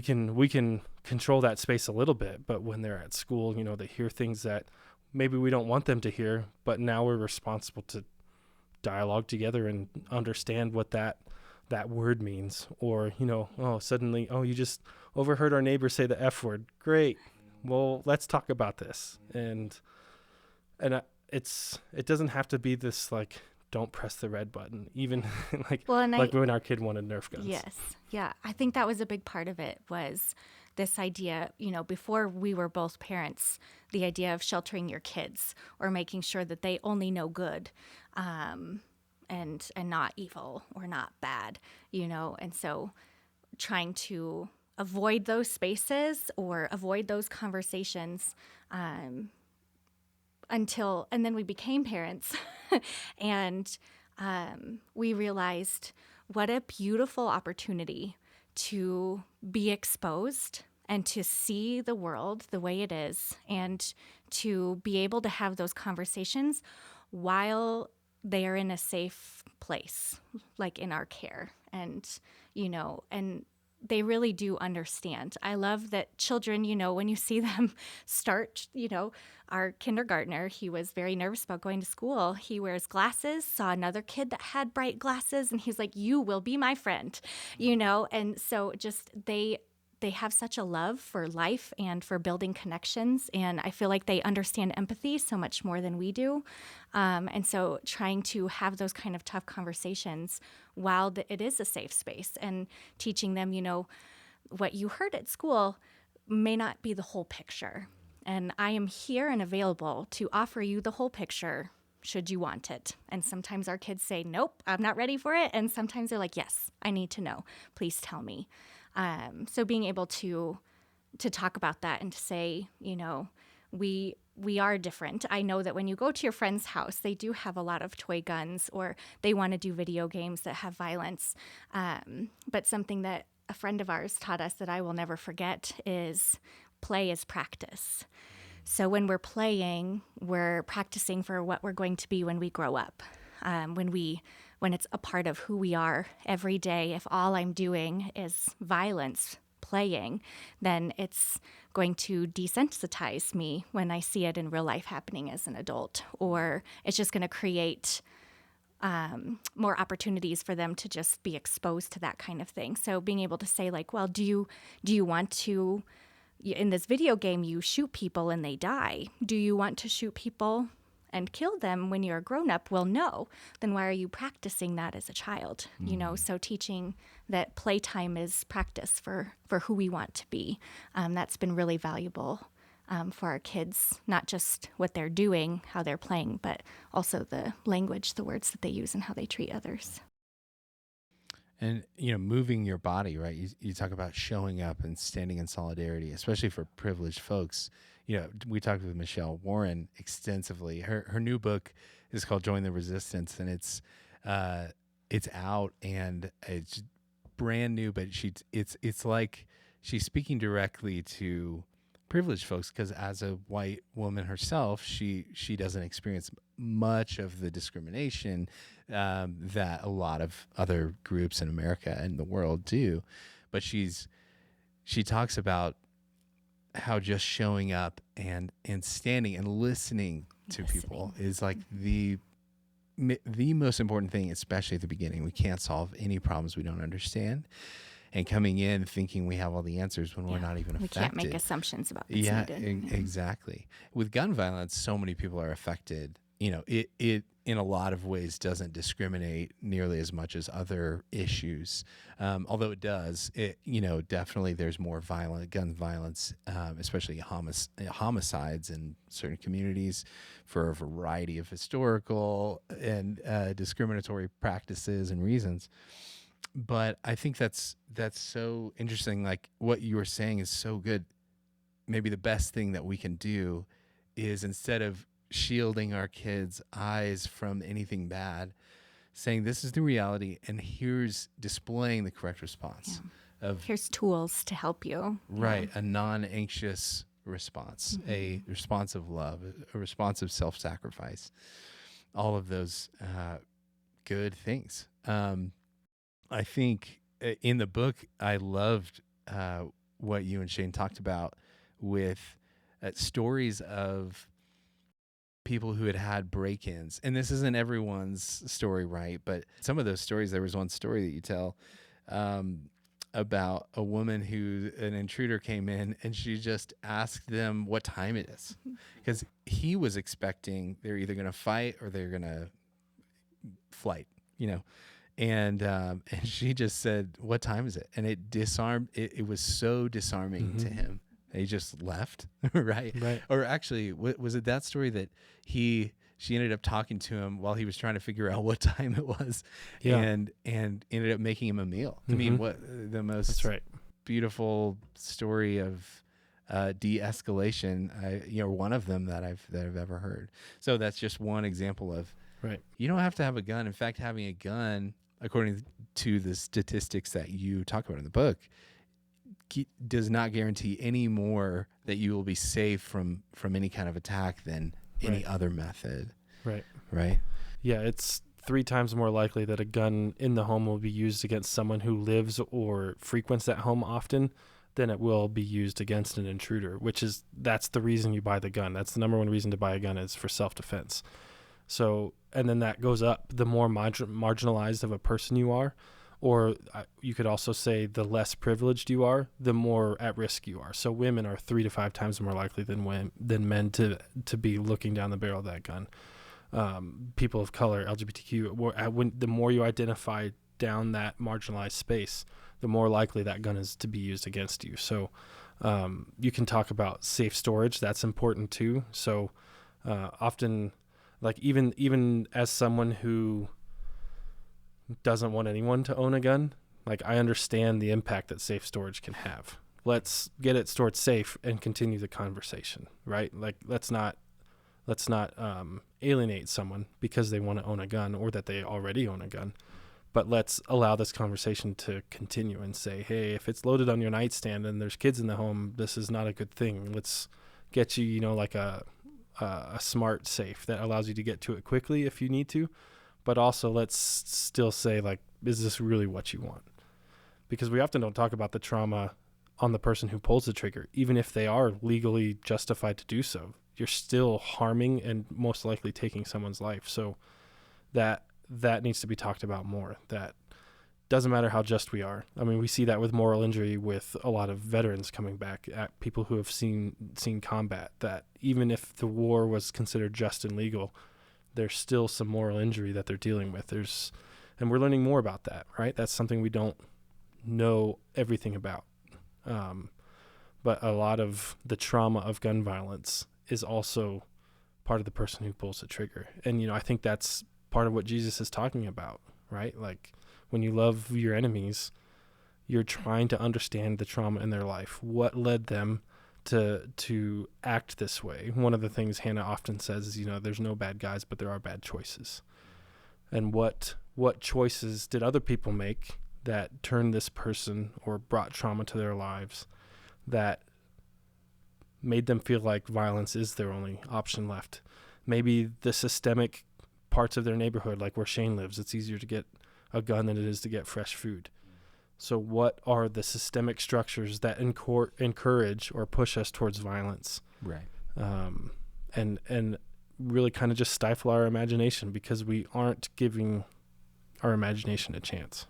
can control that space a little bit, but when they're at school, they hear things that maybe we don't want them to hear, but now we're responsible to dialogue together and understand what that word means. Or, suddenly, you just overheard our neighbor say the F word. Great. Well, let's talk about this. And it doesn't have to be this, like, don't press the red button, even like when our kid wanted Nerf guns. Yes. Yeah. I think that was a big part of it, was this idea, before we were both parents, the idea of sheltering your kids or making sure that they only know good, and not evil or not bad, and so trying to avoid those spaces or avoid those conversations, and then we became parents and we realized what a beautiful opportunity to be exposed and to see the world the way it is, and to be able to have those conversations while they are in a safe place, like in our care. And, and they really do understand. I love that children, when you see them start, our kindergartner, he was very nervous about going to school. He wears glasses, saw another kid that had bright glasses, and he's like, you will be my friend, and so just they have such a love for life and for building connections. And I feel like they understand empathy so much more than we do. And so trying to have those kind of tough conversations while it is a safe space, and teaching them, what you heard at school may not be the whole picture. And I am here and available to offer you the whole picture should you want it. And sometimes our kids say, nope, I'm not ready for it. And sometimes they're like, yes, I need to know. Please tell me. So being able to talk about that and to say, we are different. I know that when you go to your friend's house, they do have a lot of toy guns, or they want to do video games that have violence. But something that a friend of ours taught us that I will never forget is play is practice. So when we're playing, we're practicing for what we're going to be when we grow up. When it's a part of who we are every day, if all I'm doing is violence, playing, then it's going to desensitize me when I see it in real life happening as an adult, or it's just going to create more opportunities for them to just be exposed to that kind of thing. So being able to say, like, well, do you want to, in this video game, you shoot people and they die. Do you want to shoot people and kill them when you're a grown-up, well, no. Then why are you practicing that as a child? So teaching that playtime is practice for who we want to be. That's been really valuable for our kids, not just what they're doing, how they're playing, but also the language, the words that they use, and how they treat others. And, moving your body, right? You talk about showing up and standing in solidarity, especially for privileged folks. We talked with Michelle Warren extensively. Her new book is called Join the Resistance, and it's out and it's brand new, but it's like she's speaking directly to privileged folks, because as a white woman herself, she doesn't experience much of the discrimination that a lot of other groups in America and the world do. But she talks about how just showing up and standing and listening to people is like the most important thing, especially at the beginning. We can't solve any problems we don't understand. And coming in thinking we have all the answers when we're not even affected. We can't make assumptions about what's needed. Exactly. With gun violence, so many people are affected. It in a lot of ways doesn't discriminate nearly as much as other issues. Although it does, definitely there's more gun violence, especially homicides in certain communities for a variety of historical and discriminatory practices and reasons. But I think that's so interesting. Like what you were saying is so good. Maybe the best thing that we can do is, instead of shielding our kids' eyes from anything bad, saying this is the reality and here's displaying the correct response. Here's tools to help you. Right. A non-anxious response, a response of love, a response of self-sacrifice, all of those good things. I think in the book, I loved what you and Shane talked about with stories of people who had break-ins. And this isn't everyone's story, right? But some of those stories, there was one story that you tell about a woman who an intruder came in and she just asked them what time it is. Because he was expecting they're either going to fight or they're going to flight, And she just said, what time is it? And it disarmed, it was so disarming to him. He just left, right? Or actually, was it that story that she ended up talking to him while he was trying to figure out what time it was, and ended up making him a meal. I mean, what the most beautiful story of de-escalation, one of them that I've ever heard. So that's just one example of, you don't have to have a gun. In fact, having a gun, according to the statistics that you talk about in the book, does not guarantee any more that you will be safe from any kind of attack than any other method. Right. Yeah, it's 3 times more likely that a gun in the home will be used against someone who lives or frequents that home often than it will be used against an intruder, that's the reason you buy the gun. That's the number one reason to buy a gun, is for self-defense. So, and then that goes up the more marginalized of a person you are, or you could also say the less privileged you are, the more at risk you are. So women are 3 to 5 times more likely than men to be looking down the barrel of that gun. People of color, LGBTQ, the more you identify down that marginalized space, the more likely that gun is to be used against you. So you can talk about safe storage. That's important too. So often, like even as someone who doesn't want anyone to own a gun, like I understand the impact that safe storage can have. Let's get it stored safe and continue the conversation, right? Like let's not alienate someone because they want to own a gun or that they already own a gun, but let's allow this conversation to continue and say, hey, if it's loaded on your nightstand and there's kids in the home, this is not a good thing. Let's get you, like a smart safe that allows you to get to it quickly if you need to. But also let's still say, like, is this really what you want? Because we often don't talk about the trauma on the person who pulls the trigger. Even if they are legally justified to do so, you're still harming and most likely taking someone's life. So that needs to be talked about more, that doesn't matter how just we are. I mean, we see that with moral injury with a lot of veterans coming back, at people who have seen combat, that even if the war was considered just and legal, there's still some moral injury that they're dealing with. And we're learning more about that, right? That's something we don't know everything about. But a lot of the trauma of gun violence is also part of the person who pulls the trigger. And, I think that's part of what Jesus is talking about, right? Like, when you love your enemies, you're trying to understand the trauma in their life. What led them to act this way? One of the things Hannah often says is, there's no bad guys, but there are bad choices. And what choices did other people make that turned this person or brought trauma to their lives that made them feel like violence is their only option left? Maybe the systemic parts of their neighborhood, like where Shane lives, it's easier to get a gun than it is to get fresh food. So what are the systemic structures that encourage or push us towards violence? Right. And really kind of just stifle our imagination, because we aren't giving our imagination a chance.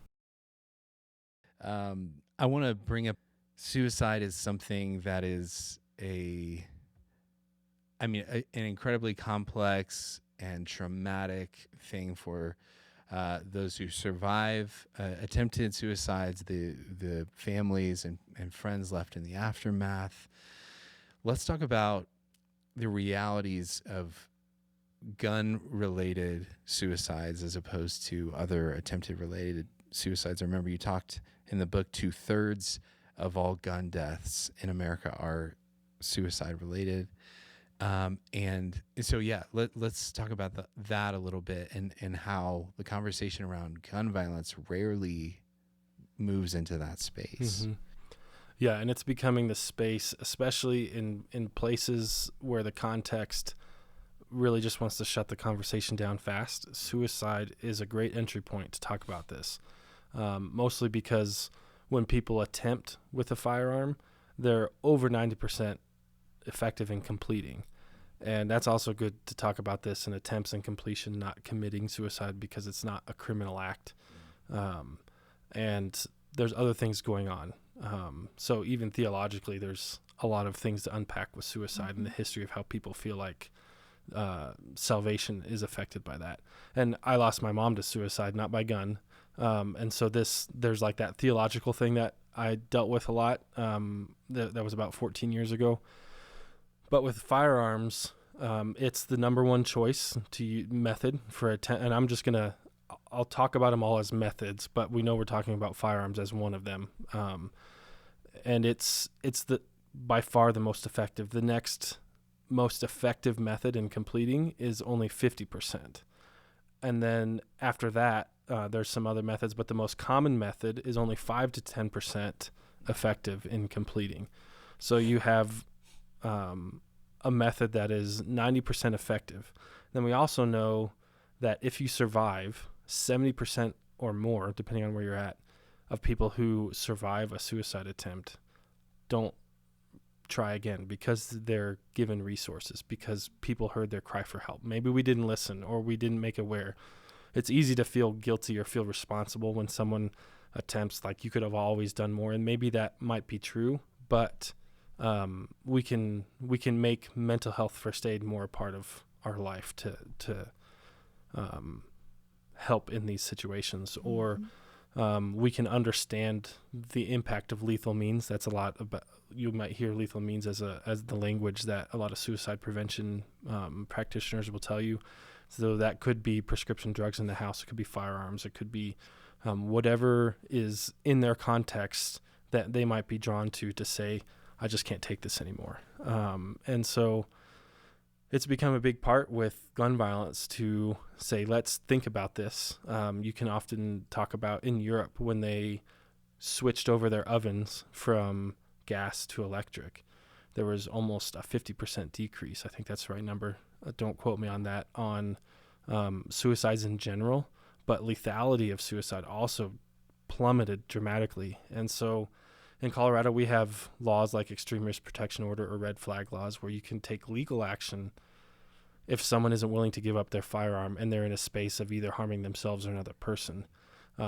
I want to bring up suicide is something that is an incredibly complex and traumatic thing for those who survive attempted suicides, the families and friends left in the aftermath. Let's talk about the realities of gun-related suicides as opposed to other attempted-related suicides. I remember you talked in the book, 2/3 of all gun deaths in America are suicide-related. And so, let's talk about that a little bit, and how the conversation around gun violence rarely moves into that space. Mm-hmm. Yeah, and it's becoming the space, especially in places where the context really just wants to shut the conversation down fast. Suicide is a great entry point to talk about this, mostly because when people attempt with a firearm, they're over 90% effective in completing. And that's also good to talk about this in attempts and completion, not committing suicide, because it's not a criminal act. And there's other things going on. So even theologically, there's a lot of things to unpack with suicide and the history of how people feel like salvation is affected by that. And I lost my mom to suicide, not by gun. And so there's like that theological thing that I dealt with a lot. That was about 14 years ago. But with firearms, it's the number one choice method for and I'll talk about them all as methods, but we know we're talking about firearms as one of them. And it's by far the most effective. The next most effective method in completing is only 50%. And then after that, there's some other methods, but the most common method is only 5 to 10% effective in completing. So you have a method that is 90% effective. Then we also know that if you survive, 70% or more, depending on where you're at, of people who survive a suicide attempt don't try again, because they're given resources, because people heard their cry for help. Maybe we didn't listen, or we didn't make aware. It's easy to feel guilty or feel responsible when someone attempts, like you could have always done more, and maybe that might be true, but we can make mental health first aid more a part of our life to help in these situations, or we can understand the impact of lethal means. That's a lot about, you might hear lethal means as the language that a lot of suicide prevention practitioners will tell you. So that could be prescription drugs in the house. It could be firearms. It could be whatever is in their context that they might be drawn to say, I just can't take this anymore. And so it's become a big part with gun violence to say, let's think about this. You can often talk about in Europe when they switched over their ovens from gas to electric, there was almost a 50% decrease. I think that's the right number. Don't quote me on that, on suicides in general, but lethality of suicide also plummeted dramatically. And so in Colorado, we have laws like extreme risk protection order or red flag laws where you can take legal action if someone isn't willing to give up their firearm and they're in a space of either harming themselves or another person.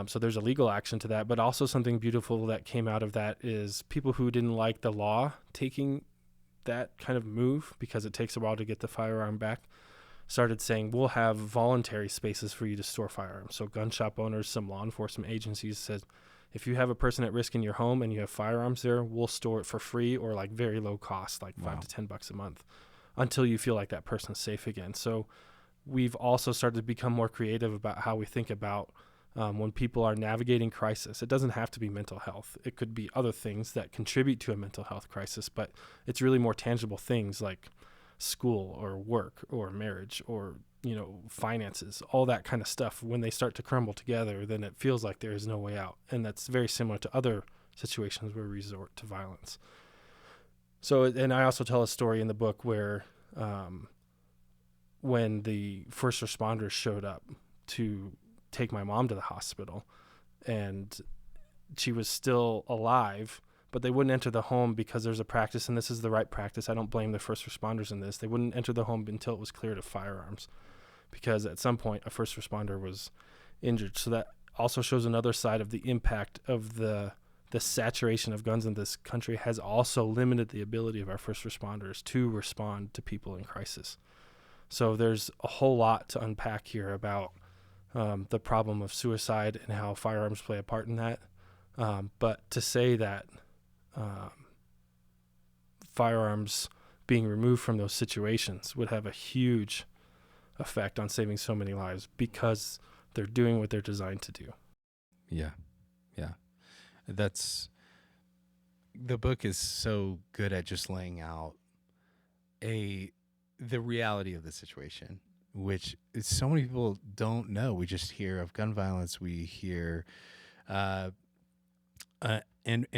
So there's a legal action to that, but also something beautiful that came out of that is people who didn't like the law taking that kind of move, because it takes a while to get the firearm back, started saying, we'll have voluntary spaces for you to store firearms. So gun shop owners, some law enforcement agencies said, if you have a person at risk in your home and you have firearms there, we'll store it for free or like very low cost, like $5 to $10 a month, until you feel like that person's safe again. So we've also started to become more creative about how we think about when people are navigating crisis. It doesn't have to be mental health. It could be other things that contribute to a mental health crisis, but it's really more tangible things like school or work or marriage or, finances, all that kind of stuff. When they start to crumble together, then it feels like there is no way out. And that's very similar to other situations where we resort to violence. So, and I also tell a story in the book where when the first responders showed up to take my mom to the hospital, and she was still alive, but they wouldn't enter the home because there's a practice, and this is the right practice. I don't blame the first responders in this. They wouldn't enter the home until it was cleared of firearms, because at some point a first responder was injured. So that also shows another side of the impact of the saturation of guns in this country has also limited the ability of our first responders to respond to people in crisis. So there's a whole lot to unpack here about the problem of suicide and how firearms play a part in that. But to say that firearms being removed from those situations would have a huge effect on saving so many lives, because they're doing what they're designed to do. Yeah. The book is so good at just laying out the reality of the situation, which so many people don't know. We just hear of gun violence. We hear, and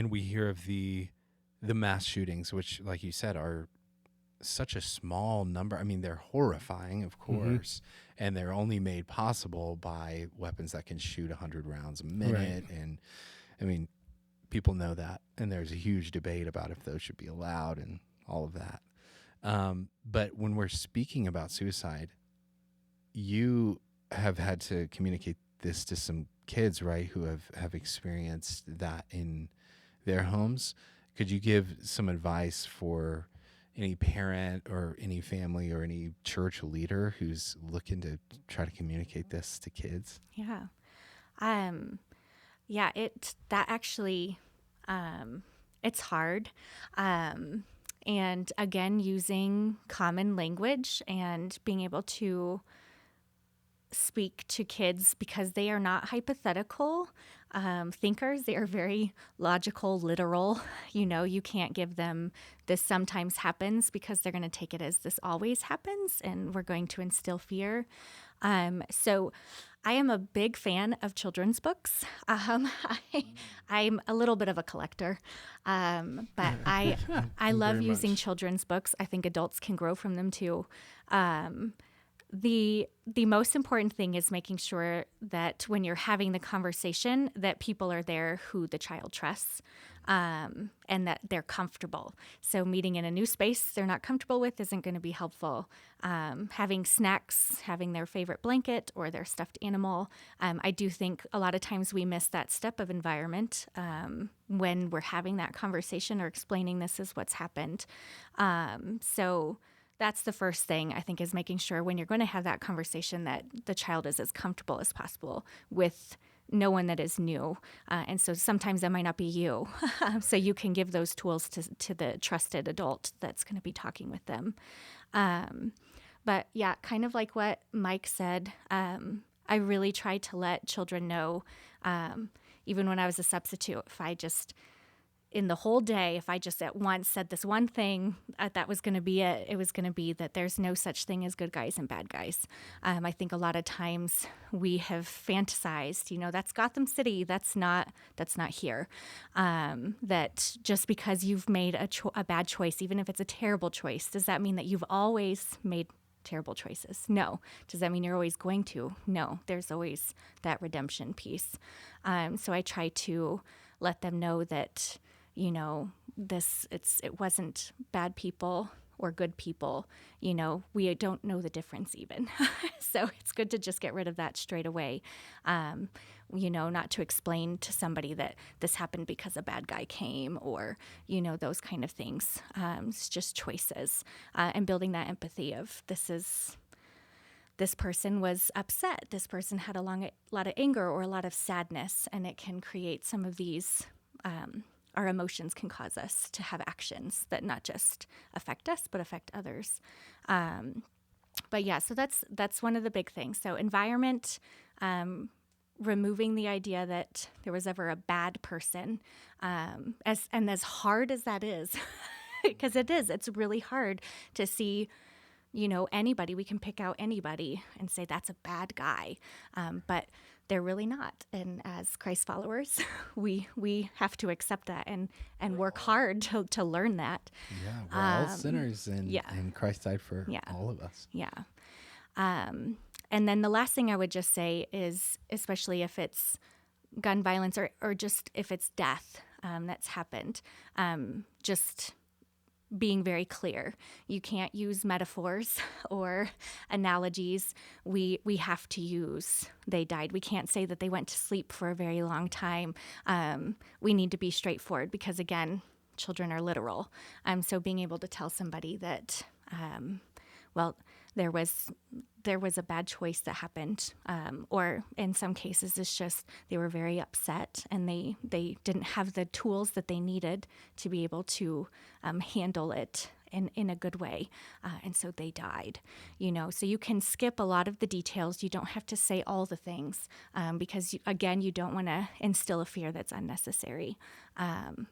we hear of the mass shootings, which, like you said, are such a small number. I mean, they're horrifying, of course, and they're only made possible by weapons that can shoot 100 rounds a minute. Right. And I mean, people know that, and there's a huge debate about if those should be allowed and all of that. But when we're speaking about suicide, you have had to communicate this to some kids, right, who have experienced that in their homes. Could you give some advice for any parent or any family or any church leader who's looking to try to communicate this to kids? Yeah. That actually, it's hard. And again, using common language and being able to speak to kids, because they are not hypothetical thinkers. They are very logical, literal. You can't give them this sometimes happens, because they're going to take it as this always happens, and we're going to instill fear. So I am a big fan of children's books. I'm a little bit of a collector, but I love using children's books. I think adults can grow from them too. The most important thing is making sure that when you're having the conversation, that people are there who the child trusts, and that they're comfortable. So meeting in a new space they're not comfortable with isn't going to be helpful. Having snacks, having their favorite blanket or their stuffed animal. I do think a lot of times we miss that step of environment when we're having that conversation or explaining this is what's happened. So that's the first thing, I think, is making sure when you're going to have that conversation that the child is as comfortable as possible with no one that is new. And so sometimes that might not be you. So you can give those tools to the trusted adult that's going to be talking with them. But yeah, kind of like what Mike said, I really try to let children know, even when I was a substitute, in the whole day, if I just at once said this one thing, that was going to be it. It was going to be that there's no such thing as good guys and bad guys. I think a lot of times we have fantasized, that's Gotham City. That's not here. That just because you've made a bad choice, even if it's a terrible choice, does that mean that you've always made terrible choices? No. Does that mean you're always going to? No. There's always that redemption piece. So I try to let them know that, it wasn't bad people or good people. We don't know the difference even. So it's good to just get rid of that straight away. Not to explain to somebody that this happened because a bad guy came, or, those kind of things. It's just choices, and building that empathy of this person was upset. This person had a lot of anger or a lot of sadness, and it can create some of these, our emotions can cause us to have actions that not just affect us, but affect others. But yeah, so that's one of the big things. So environment, removing the idea that there was ever a bad person, as hard as that is, because it's really hard to see, anybody. We can pick out anybody and say that's a bad guy, but they're really not. And as Christ followers, we have to accept that and work hard to learn that. Yeah, we're all sinners, and Christ died for all of us. Yeah. And then the last thing I would just say is, especially if it's gun violence or just if it's death that's happened, just being very clear. You can't use metaphors or analogies. We have to use they died. We can't say that they went to sleep for a very long time. We need to be straightforward because, again, children are literal. So being able to tell somebody that, there was a bad choice that happened, or in some cases it's just they were very upset and they didn't have the tools that they needed to be able to handle it in a good way, and so they died. So you can skip a lot of the details. You don't have to say all the things, because you don't want to instill a fear that's unnecessary,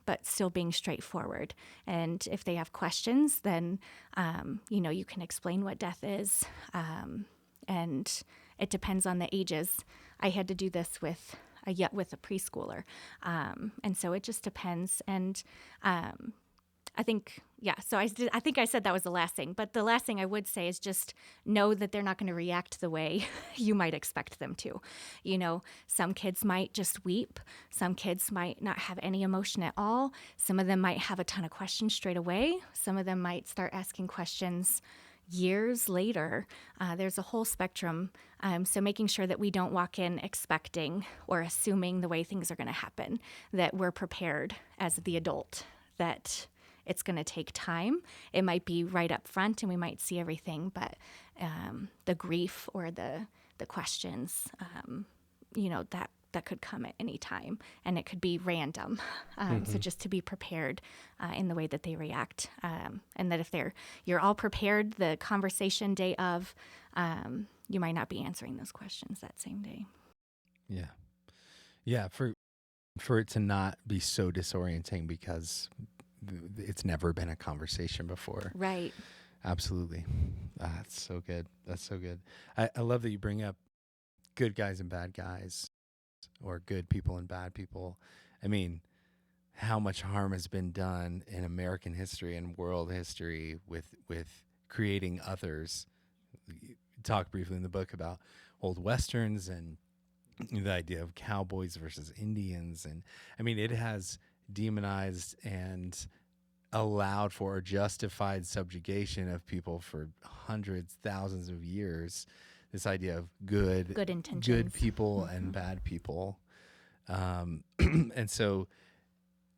but still being straightforward. And if they have questions, then you can explain what death is, and it depends on the ages. I had to do this with a preschooler, and so it just depends. And I think, so I think I said that was the last thing. But the last thing I would say is just know that they're not going to react the way you might expect them to. Some kids might just weep. Some kids might not have any emotion at all. Some of them might have a ton of questions straight away. Some of them might start asking questions years later. There's a whole spectrum. So making sure that we don't walk in expecting or assuming the way things are going to happen, that we're prepared as the adult, that it's going to take time. It might be right up front and we might see everything, but the grief or the questions, that could come at any time, and it could be random. So just to be prepared in the way that they react, and that if you're all prepared the conversation day of, you might not be answering those questions that same day. Yeah. For it to not be so disorienting because it's never been a conversation before. Right. Absolutely. That's so good. That's so good. I love that you bring up good guys and bad guys, or good people and bad people. I mean, how much harm has been done in American history and world history with creating others. You talk briefly in the book about old Westerns and the idea of cowboys versus Indians. And I mean, it has demonized and allowed for or justified subjugation of people for hundreds, thousands of years. This idea of good intentions, good people and bad people. And so,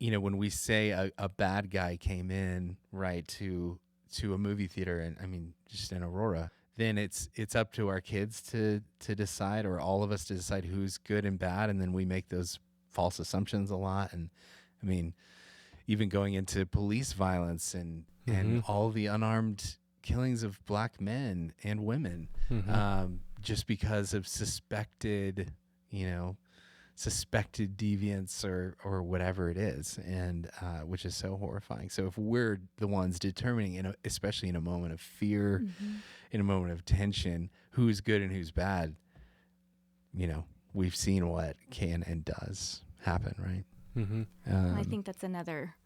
when we say a bad guy came in, right, to a movie theater, and I mean, just in Aurora, then it's up to our kids to decide, or all of us to decide who's good and bad. And then we make those false assumptions a lot. And I mean, even going into police violence and all the unarmed killings of black men and women, just because of suspected deviance or whatever it is, and which is so horrifying. So if we're the ones determining, especially in a moment of fear, in a moment of tension, who's good and who's bad, we've seen what can and does happen, right? I think that's another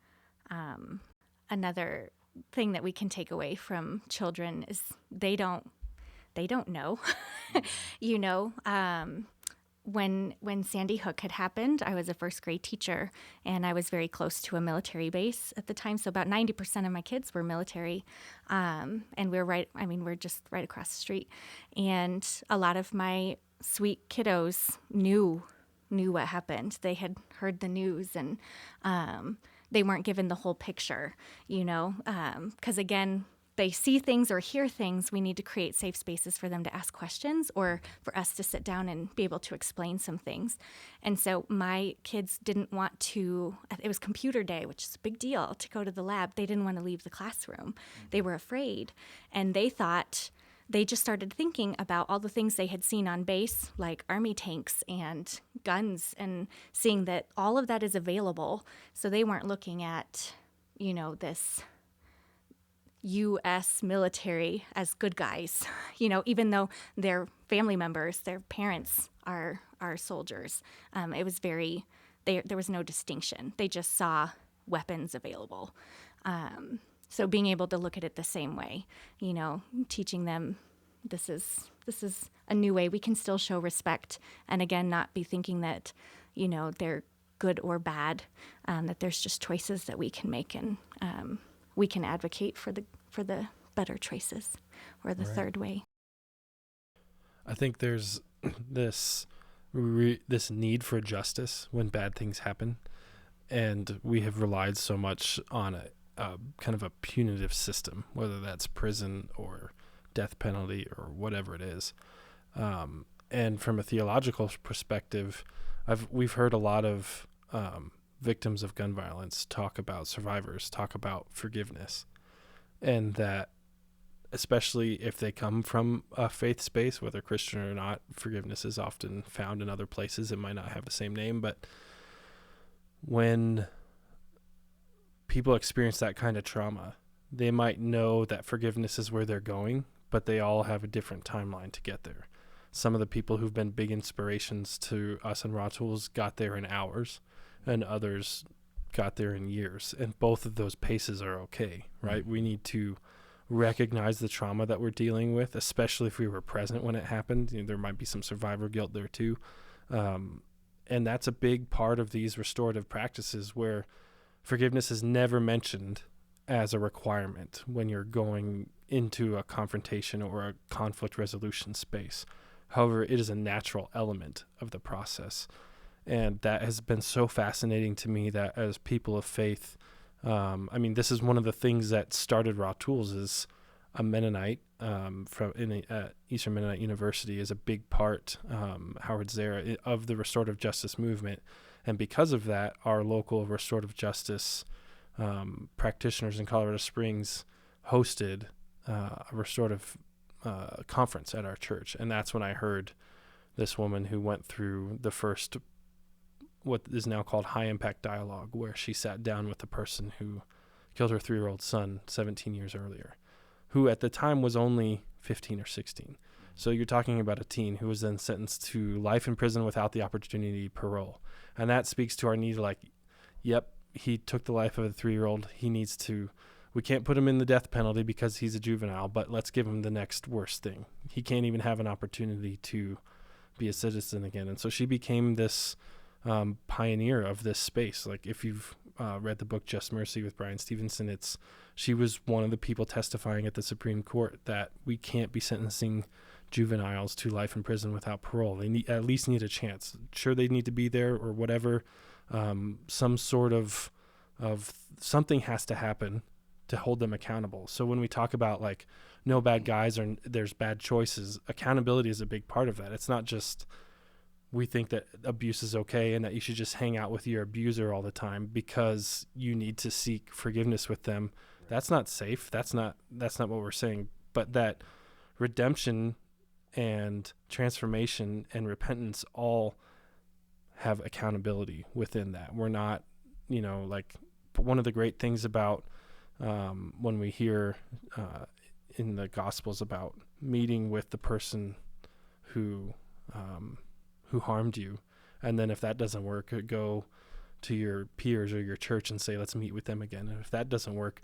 thing that we can take away from children is they don't know. when Sandy Hook had happened, I was a first grade teacher, and I was very close to a military base at the time. So about 90% of my kids were military, and we're just right across the street. And a lot of my sweet kiddos knew what happened. They had heard the news, and they weren't given the whole picture, because again, they see things or hear things. We need to create safe spaces for them to ask questions or for us to sit down and be able to explain some things. And so my kids didn't want to, it was computer day, which is a big deal, to go to the lab. They didn't want to leave the classroom. They were afraid. And they just started thinking about all the things they had seen on base, like army tanks and guns, and seeing that all of that is available. So they weren't looking at, this U.S. military as good guys, even though their family members, their parents are soldiers. It was there was no distinction. They just saw weapons available. So being able to look at it the same way, teaching them this is a new way. We can still show respect, and again, not be thinking that, they're good or bad, that there's just choices that we can make, and we can advocate for the better choices or the third way. I think there's this need for justice when bad things happen, and we have relied so much on a kind of a punitive system, whether that's prison or death penalty or whatever it is. And from a theological perspective, we've heard a lot of victims of gun violence talk about survivors, talk about forgiveness, and that especially if they come from a faith space, whether Christian or not, forgiveness is often found in other places. It might not have the same name, but when people experience that kind of trauma, they might know that forgiveness is where they're going, but they all have a different timeline to get there. Some of the people who've been big inspirations to us in RAWtools got there in hours, and others got there in years. And both of those paces are okay, right? Mm-hmm. We need to recognize the trauma that we're dealing with, especially if we were present when it happened. There might be some survivor guilt there too. And that's a big part of these restorative practices, where forgiveness is never mentioned as a requirement when you're going into a confrontation or a conflict resolution space. However, it is a natural element of the process. And that has been so fascinating to me, that as people of faith, this is one of the things that started RAWtools. Is a Mennonite at Eastern Mennonite University is a big part, Howard Zara, of the restorative justice movement. And because of that, our local restorative justice practitioners in Colorado Springs hosted a restorative conference at our church. And that's when I heard this woman who went through the first, what is now called high impact dialogue, where she sat down with the person who killed her 3-year-old son 17 years earlier, who at the time was only 15 or 16. So you're talking about a teen who was then sentenced to life in prison without the opportunity parole. And that speaks to our need, yep, he took the life of a 3-year-old. We can't put him in the death penalty because he's a juvenile, but let's give him the next worst thing. He can't even have an opportunity to be a citizen again. And so she became this pioneer of this space. If you've read the book Just Mercy with Brian Stevenson, she was one of the people testifying at the Supreme Court that we can't be sentencing juveniles to life in prison without parole. They at least need a chance. Sure, they need to be there or whatever. Some sort of something has to happen to hold them accountable. So when we talk about no bad guys or there's bad choices, accountability is a big part of that. It's not just we think that abuse is okay and that you should just hang out with your abuser all the time because you need to seek forgiveness with them. That's not safe. That's not what we're saying. But that redemption and transformation and repentance all have accountability within that. We're not, one of the great things about when we hear in the Gospels about meeting with the person who harmed you, and then if that doesn't work, go to your peers or your church and say, let's meet with them again. And if that doesn't work,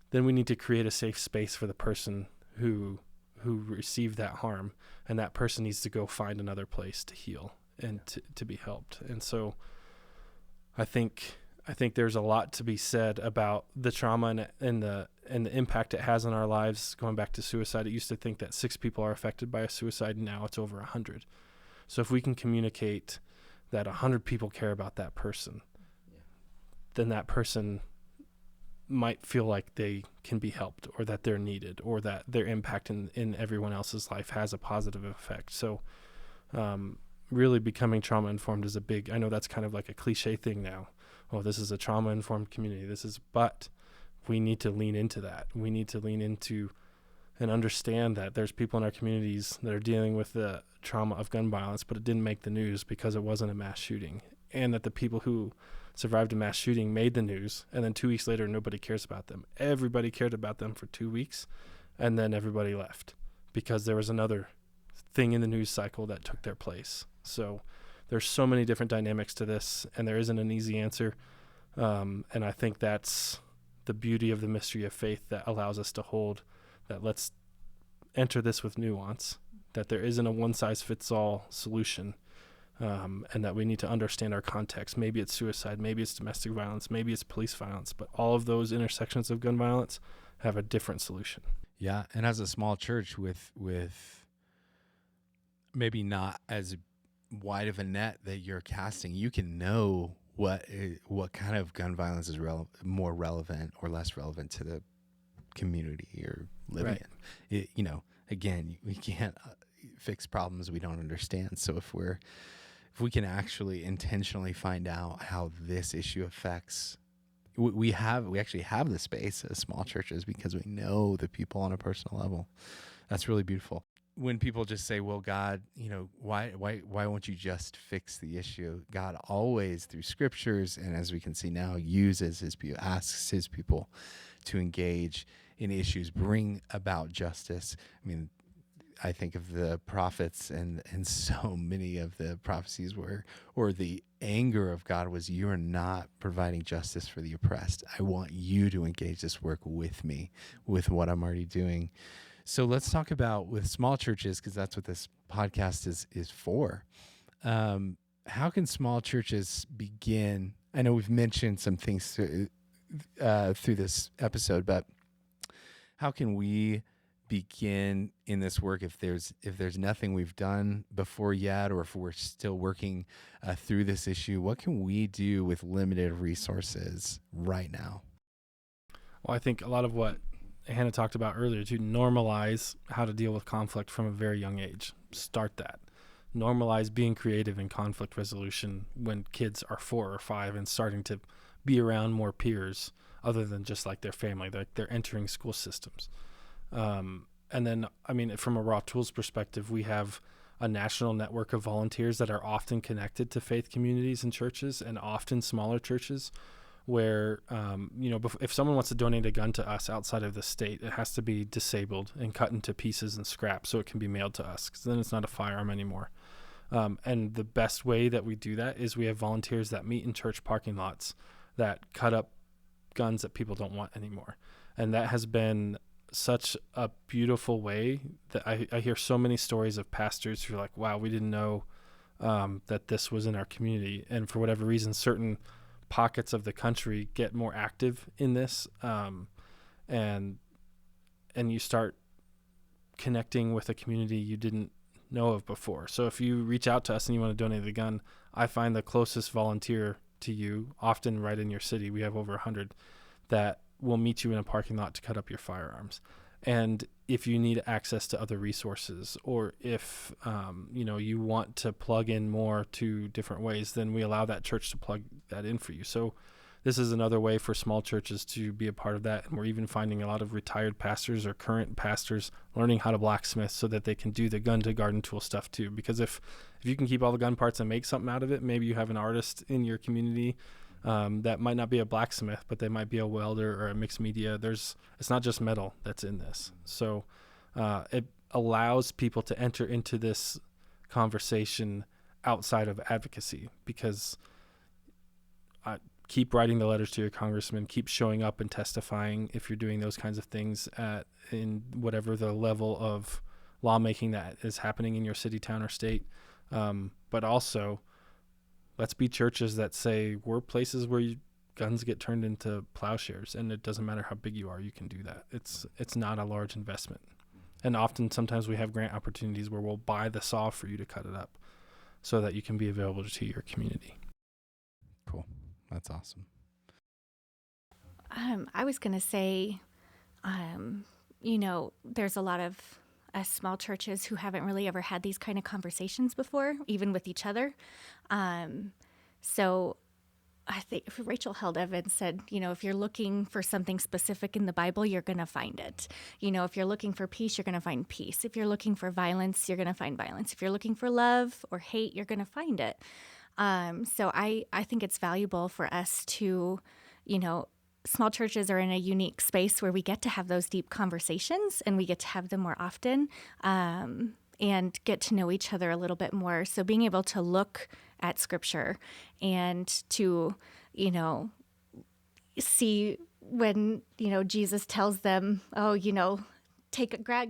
then we need to create a safe space for the person who received that harm, and that person needs to go find another place to heal and to be helped. And so I think there's a lot to be said about the trauma and the impact it has on our lives. Going back to suicide, it used to think that 6 people are affected by a suicide, and now it's over 100. So if we can communicate that 100 people care about that person, then that person might feel like they can be helped, or that they're needed, or that their impact in everyone else's life has a positive effect. So really becoming trauma informed is I know that's kind of like a cliche thing now. Oh, this is a trauma informed community. But we need to lean into that. We need to lean into and understand that there's people in our communities that are dealing with the trauma of gun violence, but it didn't make the news because it wasn't a mass shooting. And that the people who survived a mass shooting made the news, and then 2 weeks later, nobody cares about them. Everybody cared about them for 2 weeks, and then everybody left because there was another thing in the news cycle that took their place. So there's so many different dynamics to this, and there isn't an easy answer. And I think that's the beauty of the mystery of faith that allows us to hold that. Let's enter this with nuance, that there isn't a one-size-fits-all solution, and that we need to understand our context. Maybe it's suicide, maybe it's domestic violence, maybe it's police violence, but all of those intersections of gun violence have a different solution. Yeah, and as a small church with maybe not as wide of a net that you're casting, you can know what kind of gun violence is more relevant or less relevant to the community you're living in. Again, we can't fix problems we don't understand. So if we can actually intentionally find out how this issue affects, we actually have the space as small churches because we know the people on a personal level. That's really beautiful. When people just say, well, God, why won't you just fix the issue? God always, through scriptures, and as we can see now, asks his people to engage in issues, bring about justice. I mean, I think of the prophets and so many of the prophecies or the anger of God was, you are not providing justice for the oppressed. I want you to engage this work with me, with what I'm already doing. So let's talk about with small churches, because that's what this podcast is for. How can small churches begin? I know we've mentioned some things through this episode, but how can we begin in this work if there's nothing we've done before yet, or if we're still working through this issue? What can we do with limited resources right now? Well, I think a lot of what Hannah talked about earlier, to normalize how to deal with conflict from a very young age. Start that. Normalize being creative in conflict resolution when kids are 4 or 5 and starting to be around more peers other than just like their family. They're entering school systems. And then, from a RAWtools perspective, we have a national network of volunteers that are often connected to faith communities and churches, and often smaller churches, where, if someone wants to donate a gun to us outside of the state, it has to be disabled and cut into pieces and scrapped so it can be mailed to us, because then it's not a firearm anymore. And the best way that we do that is we have volunteers that meet in church parking lots that cut up guns that people don't want anymore. And that has been such a beautiful way that I hear so many stories of pastors who are like, wow, we didn't know that this was in our community. And for whatever reason, certain pockets of the country get more active in this, and you start connecting with a community you didn't know of before. So if you reach out to us and you want to donate the gun, I find the closest volunteer to you, often right in your city. We have over 100 that will meet you in a parking lot to cut up your firearms. And if you need access to other resources, or if you want to plug in more to different ways, then we allow that church to plug that in for you. So this is another way for small churches to be a part of that. And we're even finding a lot of retired pastors or current pastors learning how to blacksmith so that they can do the gun to garden tool stuff too. Because if you can keep all the gun parts and make something out of it, maybe you have an artist in your community that might not be a blacksmith, but they might be a welder or a mixed media. It's not just metal that's in this. So it allows people to enter into this conversation outside of advocacy, because keep writing the letters to your congressman, keep showing up and testifying if you're doing those kinds of things in whatever the level of lawmaking that is happening in your city, town, or state. But also, let's be churches that say we're places where guns get turned into plowshares, and it doesn't matter how big you are, you can do that. It's not a large investment. And often, sometimes we have grant opportunities where we'll buy the saw for you to cut it up so that you can be available to your community. Cool. That's awesome. I was going to say, there's a lot of small churches who haven't really ever had these kind of conversations before, even with each other. So I think Rachel Held Evans said, if you're looking for something specific in the Bible, you're going to find it. If you're looking for peace, you're going to find peace. If you're looking for violence, you're going to find violence. If you're looking for love or hate, you're going to find it. So I think it's valuable for us to, small churches are in a unique space where we get to have those deep conversations, and we get to have them more often, and get to know each other a little bit more. So being able to look at Scripture and to, see when, Jesus tells them,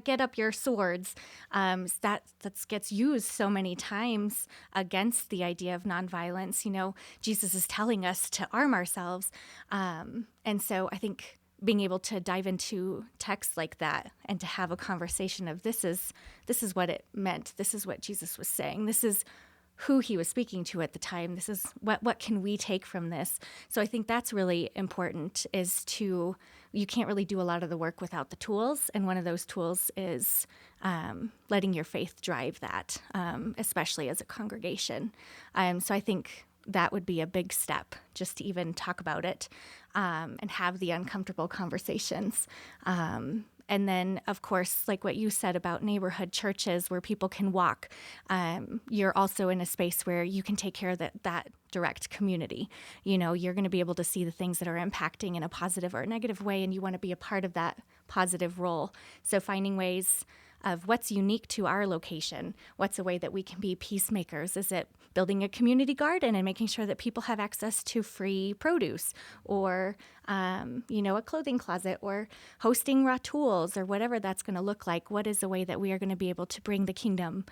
get up your swords. That gets used so many times against the idea of nonviolence. Jesus is telling us to arm ourselves. And so I think being able to dive into texts like that and to have a conversation of this is what it meant. This is what Jesus was saying. This is who he was speaking to at the time. This is what can we take from this? So I think that's really important, you can't really do a lot of the work without the tools. And one of those tools is letting your faith drive that, especially as a congregation. So I think that would be a big step, just to even talk about it and have the uncomfortable conversations. And then, of course, like what you said about neighborhood churches where people can walk, you're also in a space where you can take care of that direct community. You're going to be able to see the things that are impacting in a positive or a negative way, and you want to be a part of that positive role. So finding ways of what's unique to our location. What's a way that we can be peacemakers? Is it building a community garden and making sure that people have access to free produce, or a clothing closet, or hosting RAWtools, or whatever that's going to look like? What is a way that we are going to be able to bring the kingdom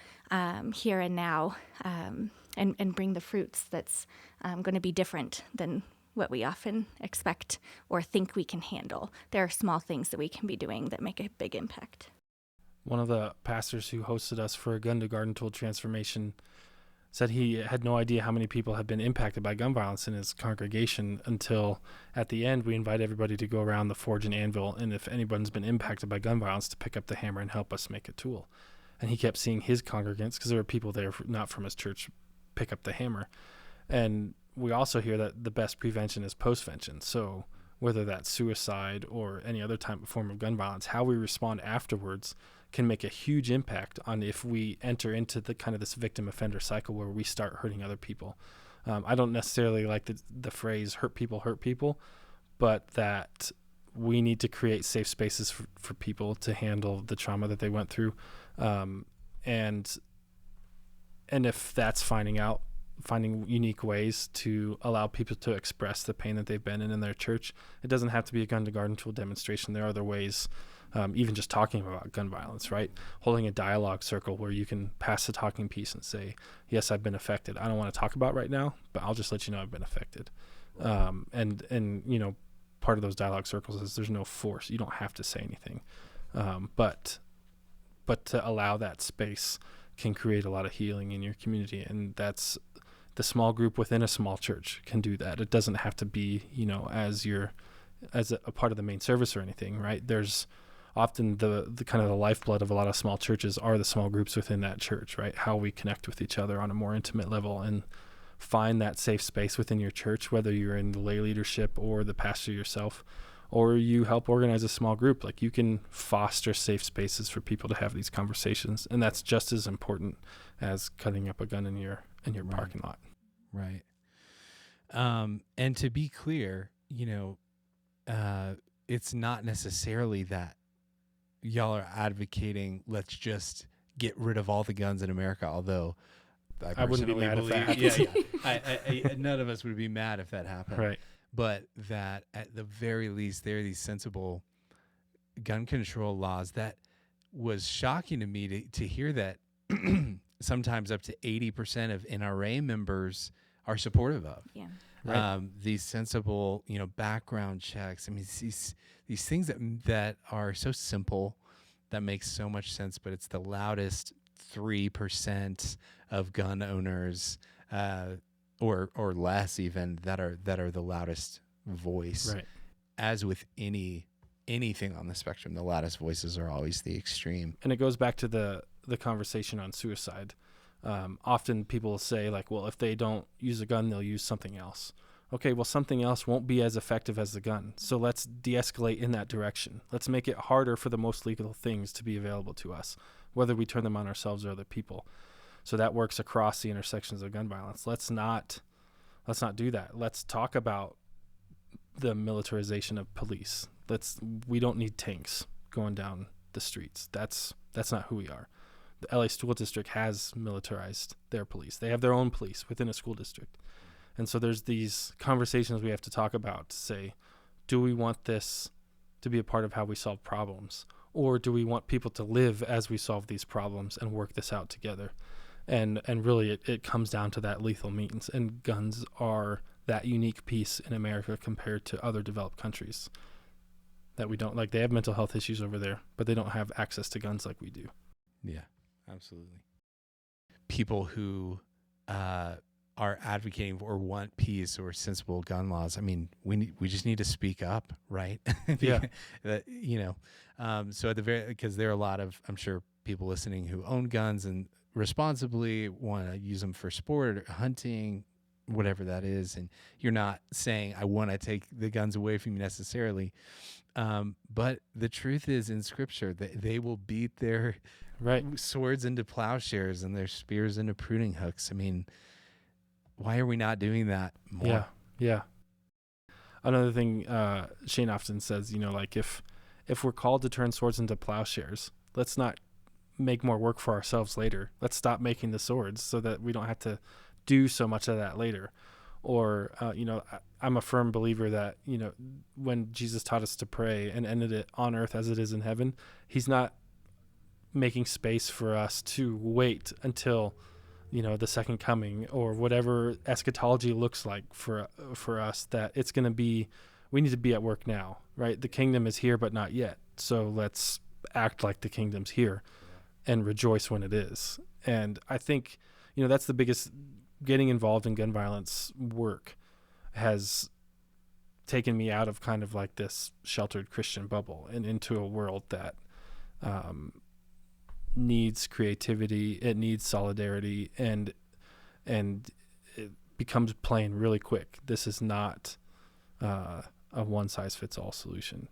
here and now, and bring the fruits that's going to be different than what we often expect or think we can handle? There are small things that we can be doing that make a big impact. One of the pastors who hosted us for a gun to garden tool transformation said he had no idea how many people had been impacted by gun violence in his congregation until at the end we invite everybody to go around the forge and anvil, and if anyone's been impacted by gun violence, to pick up the hammer and help us make a tool. And he kept seeing his congregants, because there were people there not from his church, pick up the hammer. And we also hear that the best prevention is postvention. So whether that's suicide or any other form of gun violence, how we respond afterwards can make a huge impact on if we enter into the kind of this victim offender cycle where we start hurting other people. I don't necessarily like the phrase hurt people, but that we need to create safe spaces for people to handle the trauma that they went through. And if that's finding unique ways to allow people to express the pain that they've been in their church, it doesn't have to be a gun to garden tool demonstration. There are other ways. Even just talking about gun violence, right? Holding a dialogue circle where you can pass the talking piece and say, yes, I've been affected. I don't want to talk about it right now, but I'll just let you know I've been affected. And part of those dialogue circles is there's no force. You don't have to say anything. But to allow that space can create a lot of healing in your community. And that's the small group within a small church can do that. It doesn't have to be, as a part of the main service or anything, right? There's often the kind of the lifeblood of a lot of small churches are the small groups within that church, right? How we connect with each other on a more intimate level and find that safe space within your church, whether you're in the lay leadership or the pastor yourself, or you help organize a small group. Like, you can foster safe spaces for people to have these conversations, and that's just as important as cutting up a gun in your right. Parking lot. Right. And to be clear, it's not necessarily that y'all are advocating let's just get rid of all the guns in America, although I wouldn't be mad if that happened. None of us would be mad if that happened. Right. But that at the very least there are these sensible gun control laws. That was shocking to me to hear that sometimes up to 80% of NRA members are supportive of. Yeah. Right. These sensible, background checks. I mean, these things that are so simple, that makes so much sense, but it's the loudest 3% of gun owners, or less even, that are the loudest voice. Right. As with anything on the spectrum, the loudest voices are always the extreme. And it goes back to the conversation on suicide. Often people say, like, well, if they don't use a gun, they'll use something else. Okay, well, something else won't be as effective as the gun. So let's de-escalate in that direction. Let's make it harder for the most lethal things to be available to us, whether we turn them on ourselves or other people. So that works across the intersections of gun violence. Let's not do that. Let's talk about the militarization of police. We don't need tanks going down the streets. That's not who we are. The LA School District has militarized their police. They have their own police within a school district. And so there's these conversations we have to talk about to say, do we want this to be a part of how we solve problems? Or do we want people to live as we solve these problems and work this out together? And really it comes down to that lethal means. And guns are that unique piece in America compared to other developed countries that we don't like. They have mental health issues over there, but they don't have access to guns like we do. Yeah, absolutely. People who are advocating or want peace or sensible gun laws, I mean, we just need to speak up, right? Yeah. So because there are a lot of, I'm sure, people listening who own guns and responsibly want to use them for sport or hunting, whatever that is. And you're not saying, I want to take the guns away from you necessarily. But the truth is, in Scripture, that they will beat their swords into plowshares and their spears into pruning hooks. I mean, why are we not doing that more? Yeah. Another thing Shane often says, like if we're called to turn swords into plowshares, let's not make more work for ourselves later. Let's stop making the swords so that we don't have to do so much of that later. Or, I'm a firm believer that, when Jesus taught us to pray and ended it on earth as it is in heaven, he's not making space for us to wait until, the second coming or whatever eschatology looks like for us, that it's going to be, we need to be at work now, right? The kingdom is here, but not yet. So let's act like the kingdom's here and rejoice when it is. And I think, that's the biggest. Getting involved in gun violence work has taken me out of kind of like this sheltered Christian bubble and into a world that needs creativity, it needs solidarity, and it becomes plain really quick. This is not a one-size-fits-all solution.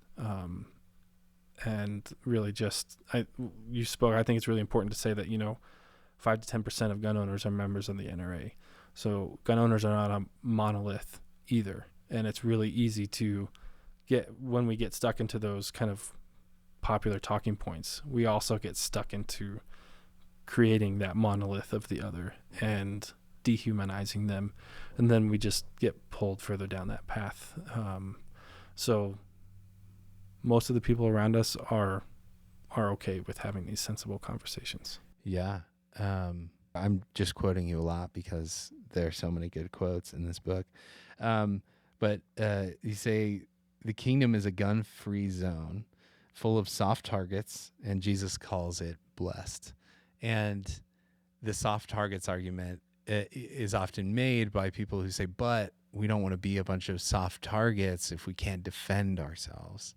And really I think it's really important to say that, 5 to 10% of gun owners are members of the NRA. So gun owners are not a monolith either. And it's really easy to when we get stuck into those kind of popular talking points, we also get stuck into creating that monolith of the other and dehumanizing them. And then we just get pulled further down that path. So most of the people around us are okay with having these sensible conversations. Yeah. I'm just quoting you a lot because there are so many good quotes in this book. But you say the kingdom is a gun-free zone full of soft targets, and Jesus calls it blessed. And the soft targets argument is often made by people who say, but we don't want to be a bunch of soft targets if we can't defend ourselves.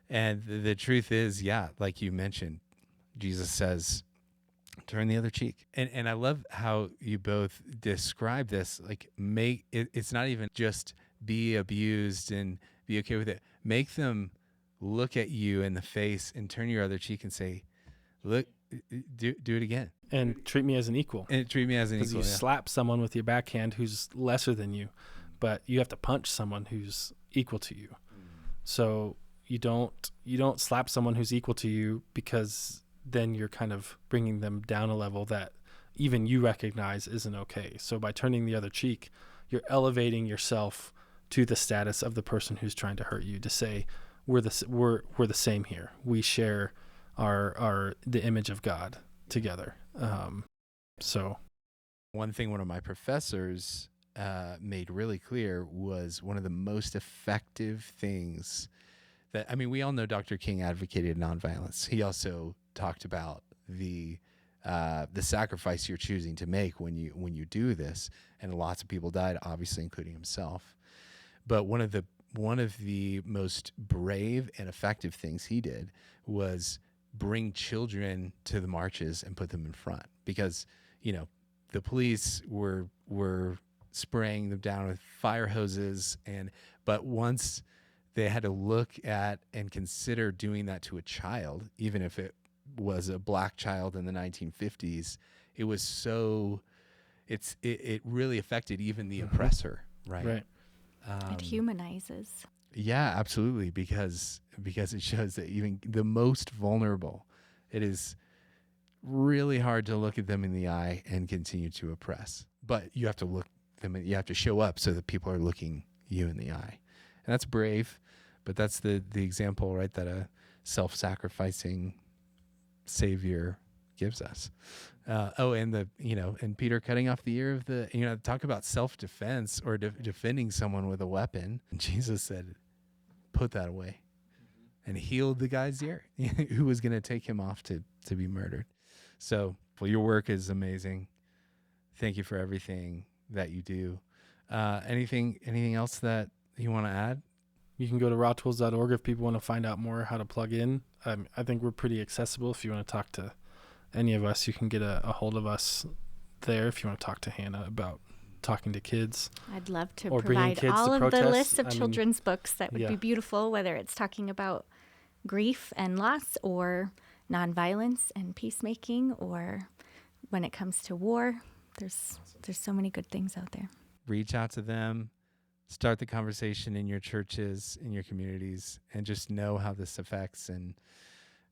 And the truth is, like you mentioned, Jesus says, turn the other cheek. And I love how you both describe this, like it's not even just be abused and be okay with it. Make them look at you in the face and turn your other cheek and say, look, do it again. And treat me as an equal. Because you slap someone with your backhand who's lesser than you, but you have to punch someone who's equal to you. So you don't slap someone who's equal to you, because then you're kind of bringing them down a level that even you recognize isn't okay. So by turning the other cheek, you're elevating yourself to the status of the person who's trying to hurt you, to say we're the same here. We share the image of God together. So one thing one of my professors made really clear was one of the most effective things that, I mean, we all know Dr. King advocated nonviolence. He also talked about the sacrifice you're choosing to make when you do this, and lots of people died, obviously, including himself. But one of the most brave and effective things he did was bring children to the marches and put them in front, because the police were spraying them down with fire hoses, but once they had to look at and consider doing that to a child, even if it was a black child in the 1950s, it was it really affected even the oppressor, right? Right. It humanizes. Yeah, absolutely, because it shows that even the most vulnerable, it is really hard to look at them in the eye and continue to oppress. But you have to you have to show up so that people are looking you in the eye. And that's brave, but that's the example, right, that a self-sacrificing Savior gives us. And Peter cutting off the ear of the, talk about self-defense or defending someone with a weapon. And Jesus said, put that away, and healed the guy's ear who was going to take him off to be murdered. So, well, your work is amazing. Thank you for everything that you do. Anything else that you want to add? You can go to RAWtools.org if people want to find out more how to plug in. I think we're pretty accessible. If you want to talk to any of us, you can get a hold of us there. If you want to talk to Hannah about talking to kids. I'd love to or bringing provide kids all to of protest. the list of I mean, children's books that would yeah. be beautiful, whether it's talking about grief and loss or nonviolence and peacemaking, or when it comes to war. There's so many good things out there. Reach out to them, start the conversation in your churches, in your communities, and just know how this affects, and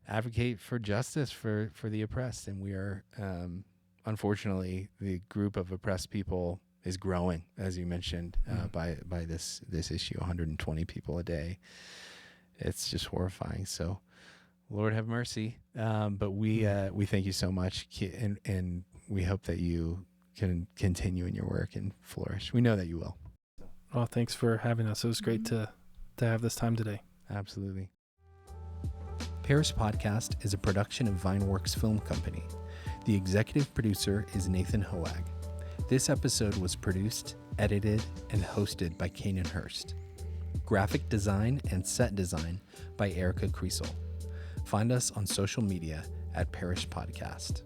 advocate for justice for the oppressed. And we are, unfortunately, the group of oppressed people is growing, as you mentioned, by this issue, 120 people a day. It's just horrifying. So, Lord have mercy. But we thank you so much, and we hope that you can continue in your work and flourish. We know that you will. Well, thanks for having us. It was great to have this time today. Absolutely. Parish Podcast is a production of VineWorks Film Company. The executive producer is Nathan Hoag. This episode was produced, edited, and hosted by Kanan Hurst. Graphic design and set design by Erica Kriesel. Find us on social media at Parish Podcast.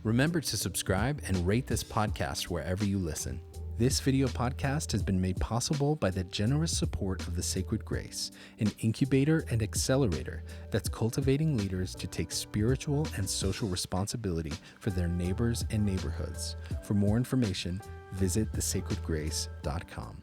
Remember to subscribe and rate this podcast wherever you listen. This video podcast has been made possible by the generous support of the Sacred Grace, an incubator and accelerator that's cultivating leaders to take spiritual and social responsibility for their neighbors and neighborhoods. For more information, visit thesacredgrace.com.